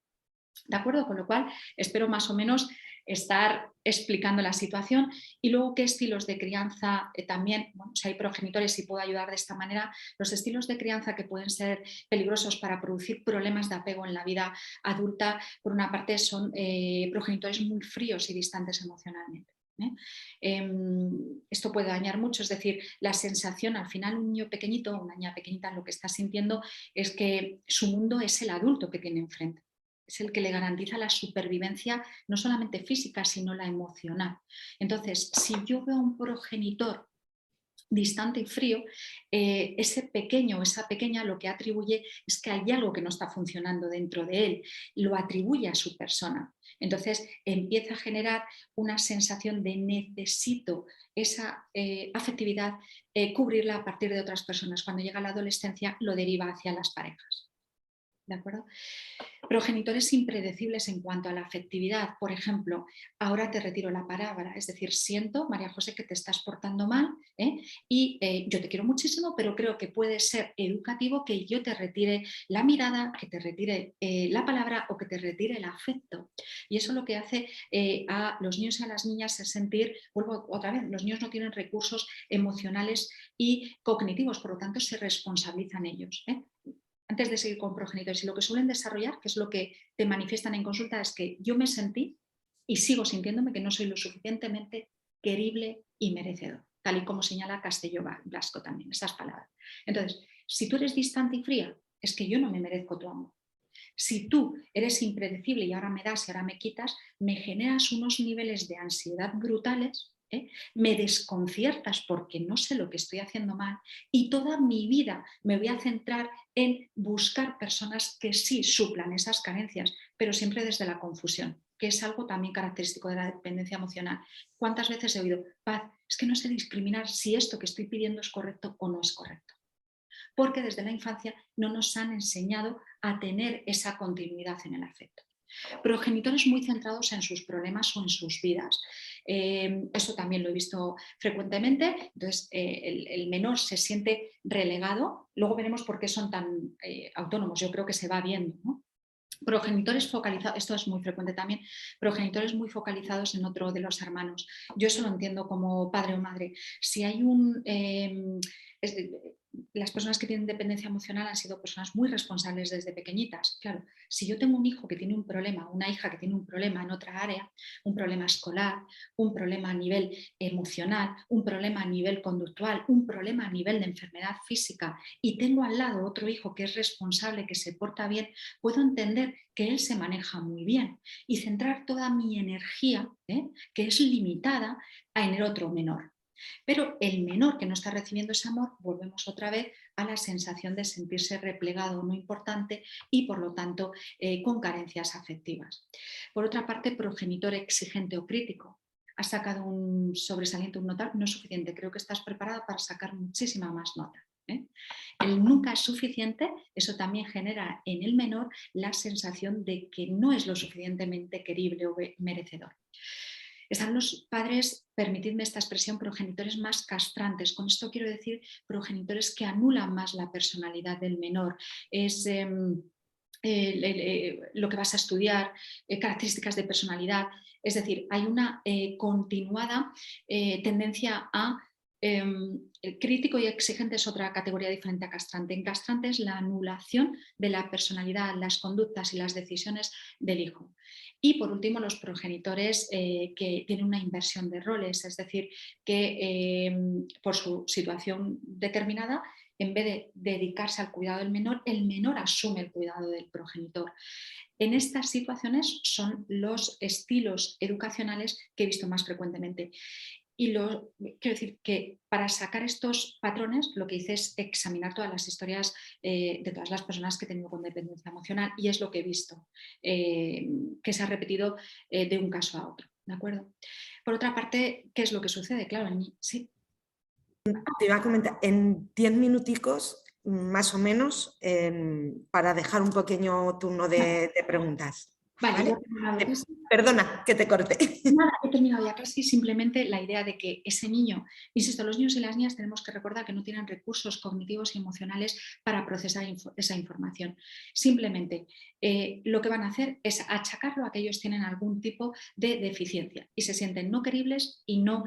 ¿De acuerdo? Con lo cual, espero más o menos estar explicando la situación y luego qué estilos de crianza también, bueno, si hay progenitores y puedo ayudar de esta manera, los estilos de crianza que pueden ser peligrosos para producir problemas de apego en la vida adulta, por una parte son progenitores muy fríos y distantes emocionalmente. Esto puede dañar mucho, es decir, la sensación al final un niño pequeñito o una niña pequeñita lo que está sintiendo es que su mundo es el adulto que tiene enfrente. Es el que le garantiza la supervivencia no solamente física, sino la emocional. Entonces, si yo veo a un progenitor distante y frío, ese pequeño o esa pequeña lo que atribuye es que hay algo que no está funcionando dentro de él, lo atribuye a su persona. Entonces empieza a generar una sensación de necesito esa afectividad, cubrirla a partir de otras personas. Cuando llega la adolescencia lo deriva hacia las parejas. ¿De acuerdo? Progenitores impredecibles en cuanto a la afectividad. Por ejemplo, ahora te retiro la palabra, es decir, siento, María José, que te estás portando mal y yo te quiero muchísimo, pero creo que puede ser educativo que yo te retire la mirada, que te retire la palabra o que te retire el afecto. Y eso lo que hace a los niños y a las niñas es sentir, vuelvo otra vez, los niños no tienen recursos emocionales y cognitivos, por lo tanto se responsabilizan ellos. Antes de seguir con progenitores, y lo que suelen desarrollar, que es lo que te manifiestan en consulta, es que yo me sentí y sigo sintiéndome que no soy lo suficientemente querible y merecedor, tal y como señala Castelló Blasco también, esas palabras. Entonces, si tú eres distante y fría, es que yo no me merezco tu amor. Si tú eres impredecible y ahora me das y ahora me quitas, me generas unos niveles de ansiedad brutales, me desconciertas porque no sé lo que estoy haciendo mal y toda mi vida me voy a centrar en buscar personas que sí suplan esas carencias, pero siempre desde la confusión, que es algo también característico de la dependencia emocional. ¿Cuántas veces he oído, Paz, es que no sé discriminar si esto que estoy pidiendo es correcto o no es correcto? Porque desde la infancia no nos han enseñado a tener esa continuidad en el afecto. Progenitores muy centrados en sus problemas o en sus vidas. Eso también lo he visto frecuentemente. Entonces, el menor se siente relegado. Luego veremos por qué son tan autónomos. Yo creo que se va viendo, ¿no? Progenitores focalizados, esto es muy frecuente también, progenitores muy focalizados en otro de los hermanos. Yo eso lo entiendo como padre o madre. Si hay un... las personas que tienen dependencia emocional han sido personas muy responsables desde pequeñitas. Claro, si yo tengo un hijo que tiene un problema, una hija que tiene un problema en otra área, un problema escolar, un problema a nivel emocional, un problema a nivel conductual, un problema a nivel de enfermedad física y tengo al lado otro hijo que es responsable, que se porta bien, puedo entender que él se maneja muy bien y centrar toda mi energía, que es limitada, en el otro menor. Pero el menor que no está recibiendo ese amor, volvemos otra vez a la sensación de sentirse replegado, no importante y por lo tanto con carencias afectivas. Por otra parte, progenitor exigente o crítico. Has sacado un sobresaliente, un notable, no es suficiente, creo que estás preparada para sacar muchísima más nota. El nunca es suficiente, eso también genera en el menor la sensación de que no es lo suficientemente querible o merecedor. Están los padres, permitidme esta expresión, progenitores más castrantes. Con esto quiero decir progenitores que anulan más la personalidad del menor. Es lo que vas a estudiar, características de personalidad. Es decir, hay una continuada tendencia a... el crítico y exigente es otra categoría diferente a castrante. En castrante es la anulación de la personalidad, las conductas y las decisiones del hijo. Y por último, los progenitores que tienen una inversión de roles, es decir, que por su situación determinada, en vez de dedicarse al cuidado del menor, el menor asume el cuidado del progenitor. En estas situaciones son los estilos educacionales que he visto más frecuentemente. Y quiero decir que para sacar estos patrones lo que hice es examinar todas las historias de todas las personas que he tenido con dependencia emocional y es lo que he visto, que se ha repetido de un caso a otro. ¿De acuerdo? Por otra parte, ¿qué es lo que sucede? Claro, sí. Te iba a comentar, en 10 minuticos, más o menos, para dejar un pequeño turno de preguntas. Vale, ¿Vale? Perdona que te corté. Nada, he terminado ya casi. Simplemente la idea de que ese niño, insisto, los niños y las niñas tenemos que recordar que no tienen recursos cognitivos y emocionales para procesar esa información. Simplemente lo que van a hacer es achacarlo a que ellos tienen algún tipo de deficiencia y se sienten no queribles y no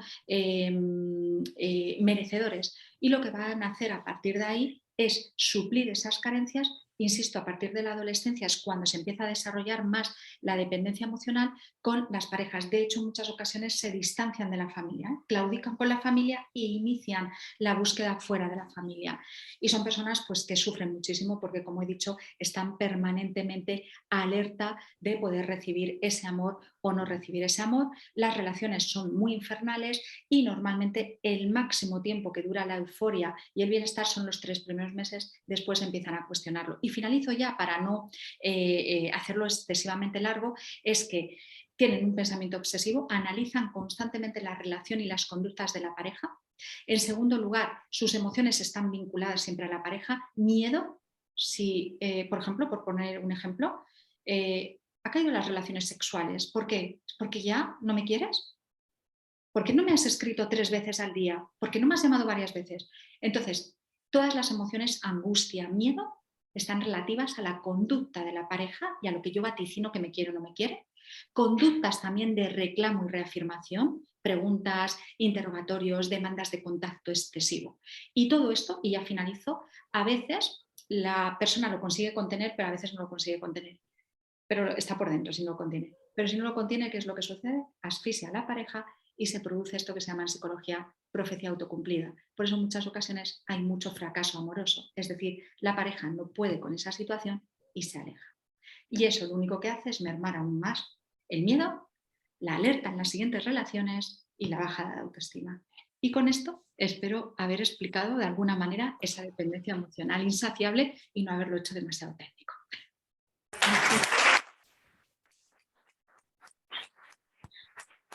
merecedores. Y lo que van a hacer a partir de ahí es suplir esas carencias insisto, a partir de la adolescencia es cuando se empieza a desarrollar más la dependencia emocional con las parejas. De hecho, en muchas ocasiones se distancian de la familia, claudican con la familia e inician la búsqueda fuera de la familia. Y son personas pues, que sufren muchísimo porque, como he dicho, están permanentemente alerta de poder recibir ese amor o no recibir ese amor. Las relaciones son muy infernales y normalmente el máximo tiempo que dura la euforia y el bienestar son los 3 primeros meses, después empiezan a cuestionarlo. Y finalizo ya para no hacerlo excesivamente largo, es que tienen un pensamiento obsesivo, analizan constantemente la relación y las conductas de la pareja. En segundo lugar, sus emociones están vinculadas siempre a la pareja. Miedo, si, por ejemplo, por poner un ejemplo, ha caído en las relaciones sexuales. ¿Por qué? ¿Porque ya no me quieres? ¿Por qué no me has escrito 3 veces al día? ¿Por qué no me has llamado varias veces? Entonces, todas las emociones, angustia, miedo, están relativas a la conducta de la pareja y a lo que yo vaticino que me quiere o no me quiere. Conductas también de reclamo y reafirmación, preguntas, interrogatorios, demandas de contacto excesivo. Y todo esto, y ya finalizo, a veces la persona lo consigue contener, pero a veces no lo consigue contener. Pero está por dentro si no lo contiene. Pero si no lo contiene, ¿qué es lo que sucede? Asfixia a la pareja y se produce esto que se llama en psicología profecía autocumplida. Por eso en muchas ocasiones hay mucho fracaso amoroso. Es decir, la pareja no puede con esa situación y se aleja. Y eso lo único que hace es mermar aún más el miedo, la alerta en las siguientes relaciones y la bajada de autoestima. Y con esto espero haber explicado de alguna manera esa dependencia emocional insaciable y no haberlo hecho demasiado técnico.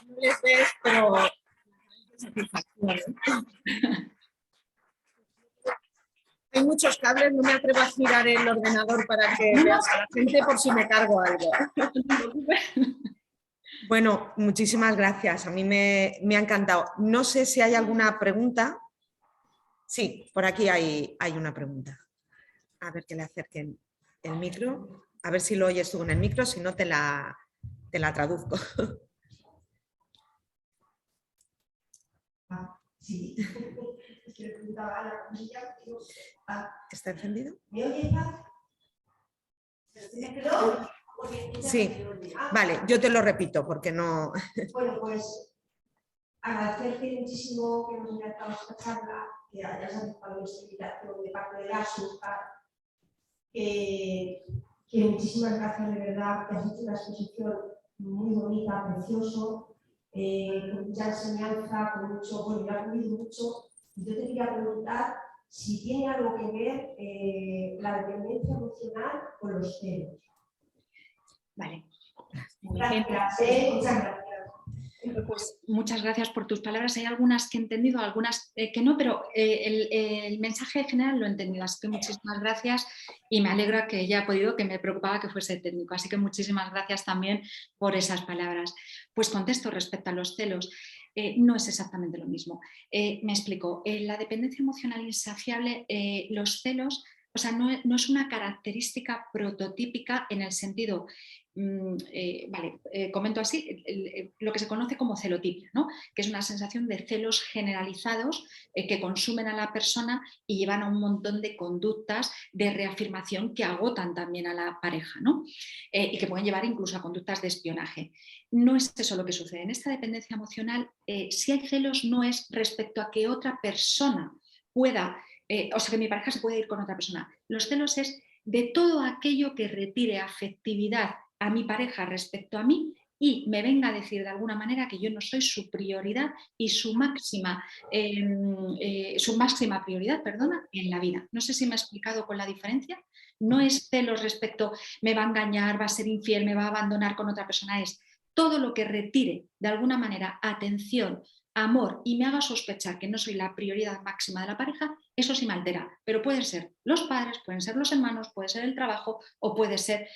No les ves, pero hay muchos cables, no me atrevo a girar el ordenador para que veas a la gente por si me cargo algo. Bueno, muchísimas gracias. A mí me ha encantado. No sé si hay alguna pregunta. Sí, por aquí hay una pregunta. A ver que le acerquen el micro. A ver si lo oyes tú en el micro, si no te la traduzco. Sí. ¿Está encendido? ¿Me oyes? Sí, vale, yo te lo repito porque no... Bueno, pues agradecerte muchísimo que nos hayas dado esta charla, que hayas aceptado esta invitación de parte de la ASUPA, que muchísimas gracias de verdad, que has hecho una exposición muy bonita, precioso, con mucha enseñanza, con mucho, bueno, me ha aprendido mucho. Yo te quería preguntar si tiene algo que ver la dependencia emocional con los celos. Vale. Gracias, muchas gracias. Pues muchas gracias por tus palabras. Hay algunas que he entendido, algunas que no, pero el mensaje general lo he entendido. Así que muchísimas gracias y me alegra que haya podido, que me preocupaba que fuese técnico. Así que muchísimas gracias también por esas palabras. Pues contesto respecto a los celos. No es exactamente lo mismo. Me explico. La dependencia emocional insaciable, los celos, o sea, no es una característica prototípica en el sentido... comento así, lo que se conoce como celotipia, ¿no? Que es una sensación de celos generalizados que consumen a la persona y llevan a un montón de conductas de reafirmación que agotan también a la pareja, ¿no? Y que pueden llevar incluso a conductas de espionaje. No es eso lo que sucede. En esta dependencia emocional, si hay celos no es respecto a que otra persona pueda, o sea, que mi pareja se puede ir con otra persona. Los celos es de todo aquello que retire afectividad a mi pareja respecto a mí y me venga a decir de alguna manera que yo no soy su prioridad y su máxima prioridad, en la vida. No sé si me he explicado con la diferencia. No es celos respecto, me va a engañar, va a ser infiel, me va a abandonar con otra persona. Es todo lo que retire de alguna manera atención, amor y me haga sospechar que no soy la prioridad máxima de la pareja, eso sí me altera. Pero pueden ser los padres, pueden ser los hermanos, puede ser el trabajo o puede ser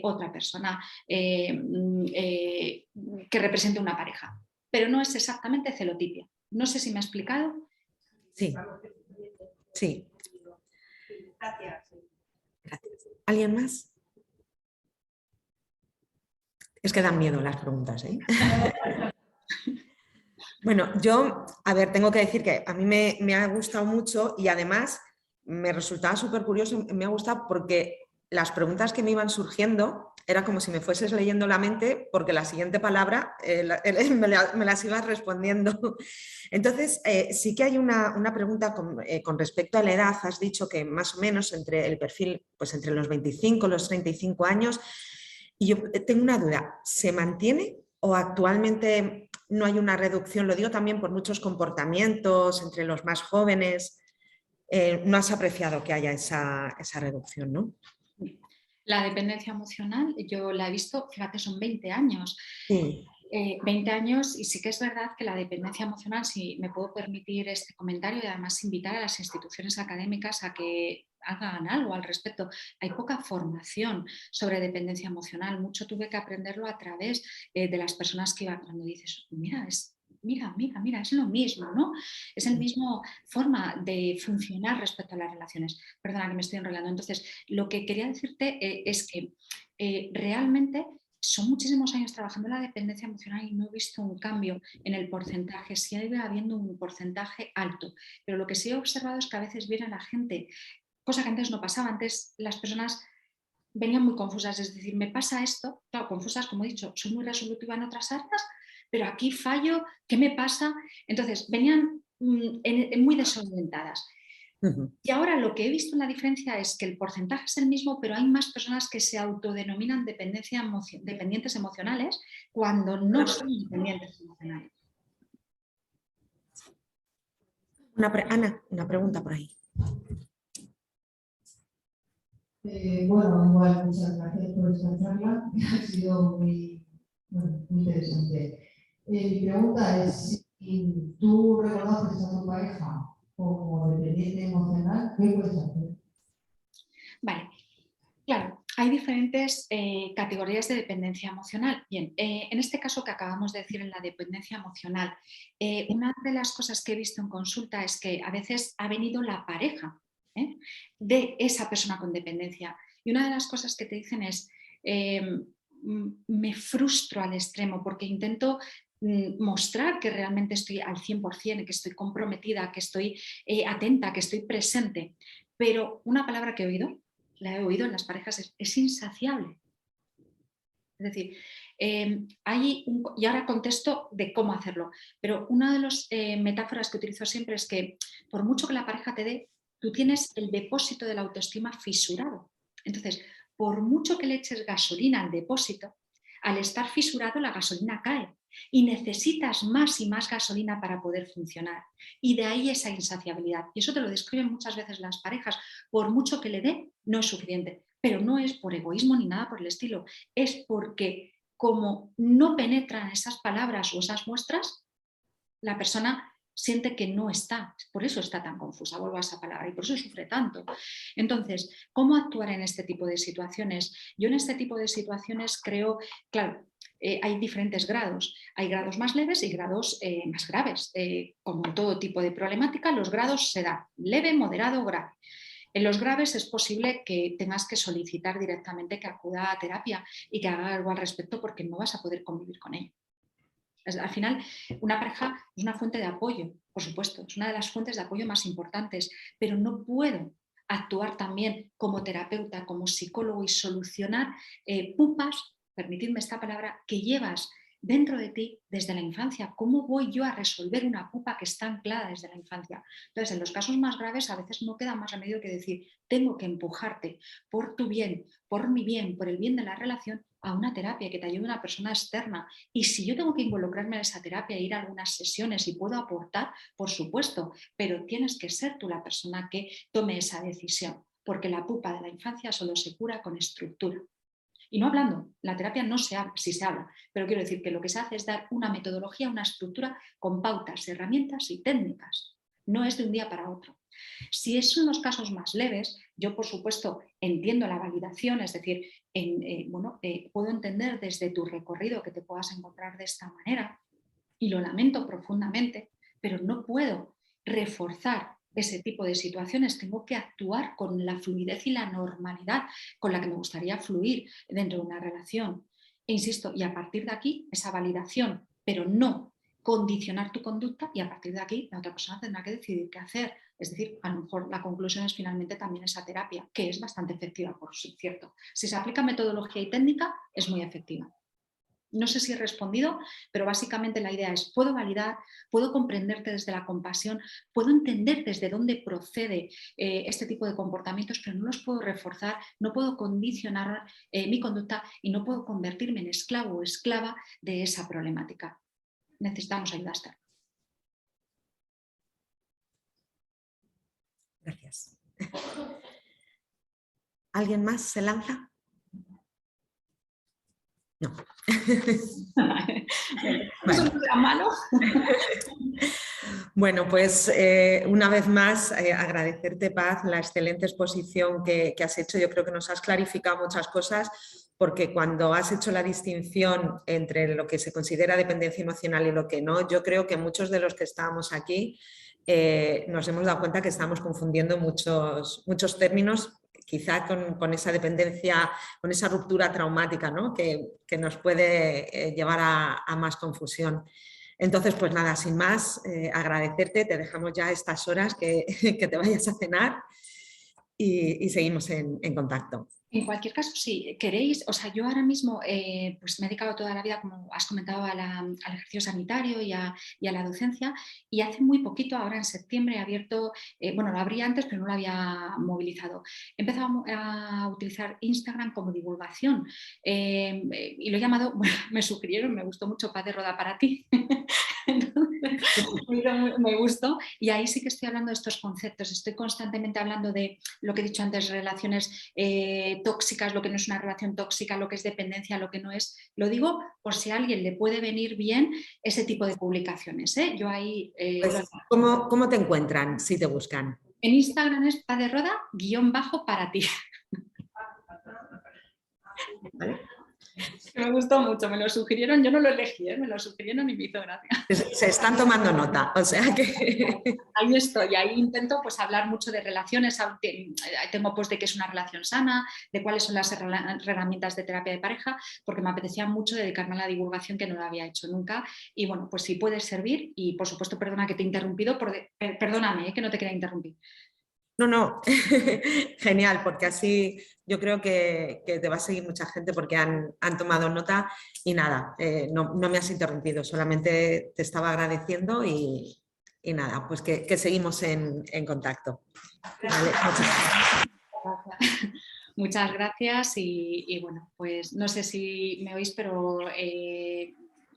otra persona que represente una pareja. Pero no es exactamente celotipia. No sé si me he explicado. Sí. Sí. Gracias. ¿Alguien más? Es que dan miedo las preguntas, ¿eh? Bueno, yo, a ver, tengo que decir que a mí me ha gustado mucho y además me resultaba súper curioso, me ha gustado porque las preguntas que me iban surgiendo era como si me fueses leyendo la mente, porque la siguiente palabra me las ibas respondiendo. Entonces, sí que hay una pregunta con respecto a la edad. Has dicho que más o menos entre el perfil, pues entre los 25 y los 35 años. Y yo tengo una duda, ¿se mantiene o actualmente no hay una reducción? Lo digo también por muchos comportamientos entre los más jóvenes. No has apreciado que haya esa reducción, ¿no? La dependencia emocional, yo la he visto, fíjate, son 20 años. Sí. 20 años, y sí que es verdad que la dependencia emocional, si me puedo permitir este comentario, y además invitar a las instituciones académicas a que hagan algo al respecto. Hay poca formación sobre dependencia emocional, mucho tuve que aprenderlo a través de las personas que iban, cuando dices, mira, es lo mismo, ¿no? Es el mismo forma de funcionar respecto a las relaciones. Perdona que me estoy enrollando. Entonces, lo que quería decirte es que realmente son muchísimos años trabajando en la dependencia emocional y no he visto un cambio en el porcentaje. Sí ha ido habiendo un porcentaje alto, pero lo que sí he observado es que a veces viene la gente, cosa que antes no pasaba. Antes las personas venían muy confusas, es decir, me pasa esto, claro, confusas, como he dicho, soy muy resolutiva en otras áreas, pero aquí fallo, ¿qué me pasa? Entonces, venían muy desorientadas. Y ahora lo que he visto en la diferencia es que el porcentaje es el mismo, pero hay más personas que se autodenominan dependientes emocionales cuando no son dependientes emocionales. Ana, una pregunta por ahí. Bueno, igual, muchas gracias por esta charla, ha sido muy interesante. Mi pregunta es, si tú reconoces a tu pareja como dependiente emocional, ¿qué puedes hacer? Vale, claro, hay diferentes categorías de dependencia emocional. Bien, en este caso que acabamos de decir en la dependencia emocional, una de las cosas que he visto en consulta es que a veces ha venido la pareja de esa persona con dependencia. Y una de las cosas que te dicen es, me frustro al extremo porque intento mostrar que realmente estoy al 100%, que estoy comprometida, que estoy atenta, que estoy presente. Pero una palabra que he oído, la he oído en las parejas, es insaciable. Es decir, y ahora contesto de cómo hacerlo, pero una de las metáforas que utilizo siempre es que por mucho que la pareja te dé, tú tienes el depósito de la autoestima fisurado. Entonces, por mucho que le eches gasolina al depósito, al estar fisurado la gasolina cae y necesitas más y más gasolina para poder funcionar. Y de ahí esa insaciabilidad. Y eso te lo describen muchas veces las parejas. Por mucho que le dé, no es suficiente. Pero no es por egoísmo ni nada por el estilo. Es porque como no penetran esas palabras o esas muestras, la persona siente que no está, por eso está tan confusa, vuelvo a esa palabra, y por eso sufre tanto. Entonces, ¿cómo actuar en este tipo de situaciones? Yo en este tipo de situaciones creo, claro, hay diferentes grados, hay grados más leves y grados más graves. Como en todo tipo de problemática, los grados se dan leve, moderado, grave. En los graves es posible que tengas que solicitar directamente que acuda a terapia y que haga algo al respecto porque no vas a poder convivir con ella. Al final, una pareja es una fuente de apoyo, por supuesto, es una de las fuentes de apoyo más importantes, pero no puedo actuar también como terapeuta, como psicólogo y solucionar pupas, permitidme esta palabra, que llevas dentro de ti desde la infancia. ¿Cómo voy yo a resolver una pupa que está anclada desde la infancia? Entonces, en los casos más graves a veces no queda más remedio que decir, tengo que empujarte por tu bien, por mi bien, por el bien de la relación, a una terapia, que te ayude una persona externa. Y si yo tengo que involucrarme en esa terapia e ir a algunas sesiones y puedo aportar, por supuesto, pero tienes que ser tú la persona que tome esa decisión, porque la pupa de la infancia solo se cura con estructura. Y no hablando, la terapia no se habla, sí se habla, pero quiero decir que lo que se hace es dar una metodología, una estructura con pautas, herramientas y técnicas. No es de un día para otro. Si son los casos más leves, yo por supuesto entiendo la validación, es decir, puedo entender desde tu recorrido que te puedas encontrar de esta manera y lo lamento profundamente, pero no puedo reforzar ese tipo de situaciones, tengo que actuar con la fluidez y la normalidad con la que me gustaría fluir dentro de una relación. E insisto, y a partir de aquí, esa validación, pero no condicionar tu conducta y a partir de aquí la otra persona tendrá que decidir qué hacer. Es decir, a lo mejor la conclusión es finalmente también esa terapia, que es bastante efectiva, por cierto. Si se aplica metodología y técnica, es muy efectiva. No sé si he respondido, pero básicamente la idea es, puedo validar, puedo comprenderte desde la compasión, puedo entender desde dónde procede este tipo de comportamientos, pero no los puedo reforzar, no puedo condicionar mi conducta y no puedo convertirme en esclavo o esclava de esa problemática. Necesitamos ayuda externa. Gracias. ¿Alguien más se lanza? No. ¿Eso no será malo? Bueno, pues una vez más agradecerte, Paz, la excelente exposición que has hecho. Yo creo que nos has clarificado muchas cosas, porque cuando has hecho la distinción entre lo que se considera dependencia emocional y lo que no, yo creo que muchos de los que estábamos aquí nos hemos dado cuenta que estamos confundiendo muchos términos, quizá con esa dependencia, con esa ruptura traumática, ¿no? que nos puede llevar a más confusión. Entonces, pues nada, sin más, agradecerte, te dejamos ya estas horas que te vayas a cenar y seguimos en contacto. En cualquier caso, si queréis, o sea, yo ahora mismo pues me he dedicado toda la vida, como has comentado, al ejercicio sanitario y a la docencia, y hace muy poquito, ahora en septiembre, he abierto, bueno, lo abrí antes, pero no lo había movilizado. He empezado a utilizar Instagram como divulgación y lo he llamado, bueno, me sugirieron, me gustó mucho Paz de Roda para ti. Entonces, me gustó, y ahí sí que estoy hablando de estos conceptos, estoy constantemente hablando de lo que he dicho antes, relaciones tóxicas, lo que no es una relación tóxica, lo que es dependencia, lo que no es. Lo digo por si a alguien le puede venir bien ese tipo de publicaciones. Yo ahí... Pues, ¿cómo te encuentran si te buscan? En Instagram es Paz de Roda _para ti. ¿Vale? Me gustó mucho, me lo sugirieron, yo no lo elegí, me lo sugirieron y me hizo gracia. Se están tomando nota, o sea que... Ahí estoy, ahí intento pues hablar mucho de relaciones, tengo post de qué es una relación sana, de cuáles son las herramientas de terapia de pareja, porque me apetecía mucho dedicarme a la divulgación que no lo había hecho nunca, y bueno, pues si puede servir, y por supuesto perdona que te he interrumpido, perdóname que no te quería interrumpir. No, genial, porque así yo creo que te va a seguir mucha gente porque han tomado nota y nada, no me has interrumpido, solamente te estaba agradeciendo y nada, pues que seguimos en contacto. Vale, muchas gracias y bueno, pues no sé si me oís, pero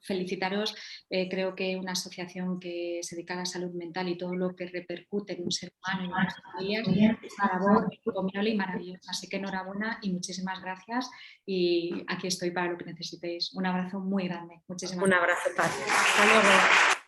felicitaros. Creo que una asociación que se dedica a la salud mental y todo lo que repercute en un ser humano y en las familias es una labor encomiable y maravillosa. Así que enhorabuena y muchísimas gracias, y aquí estoy para lo que necesitéis. Un abrazo muy grande. Muchísimas gracias. Un abrazo, Paz. Hasta luego.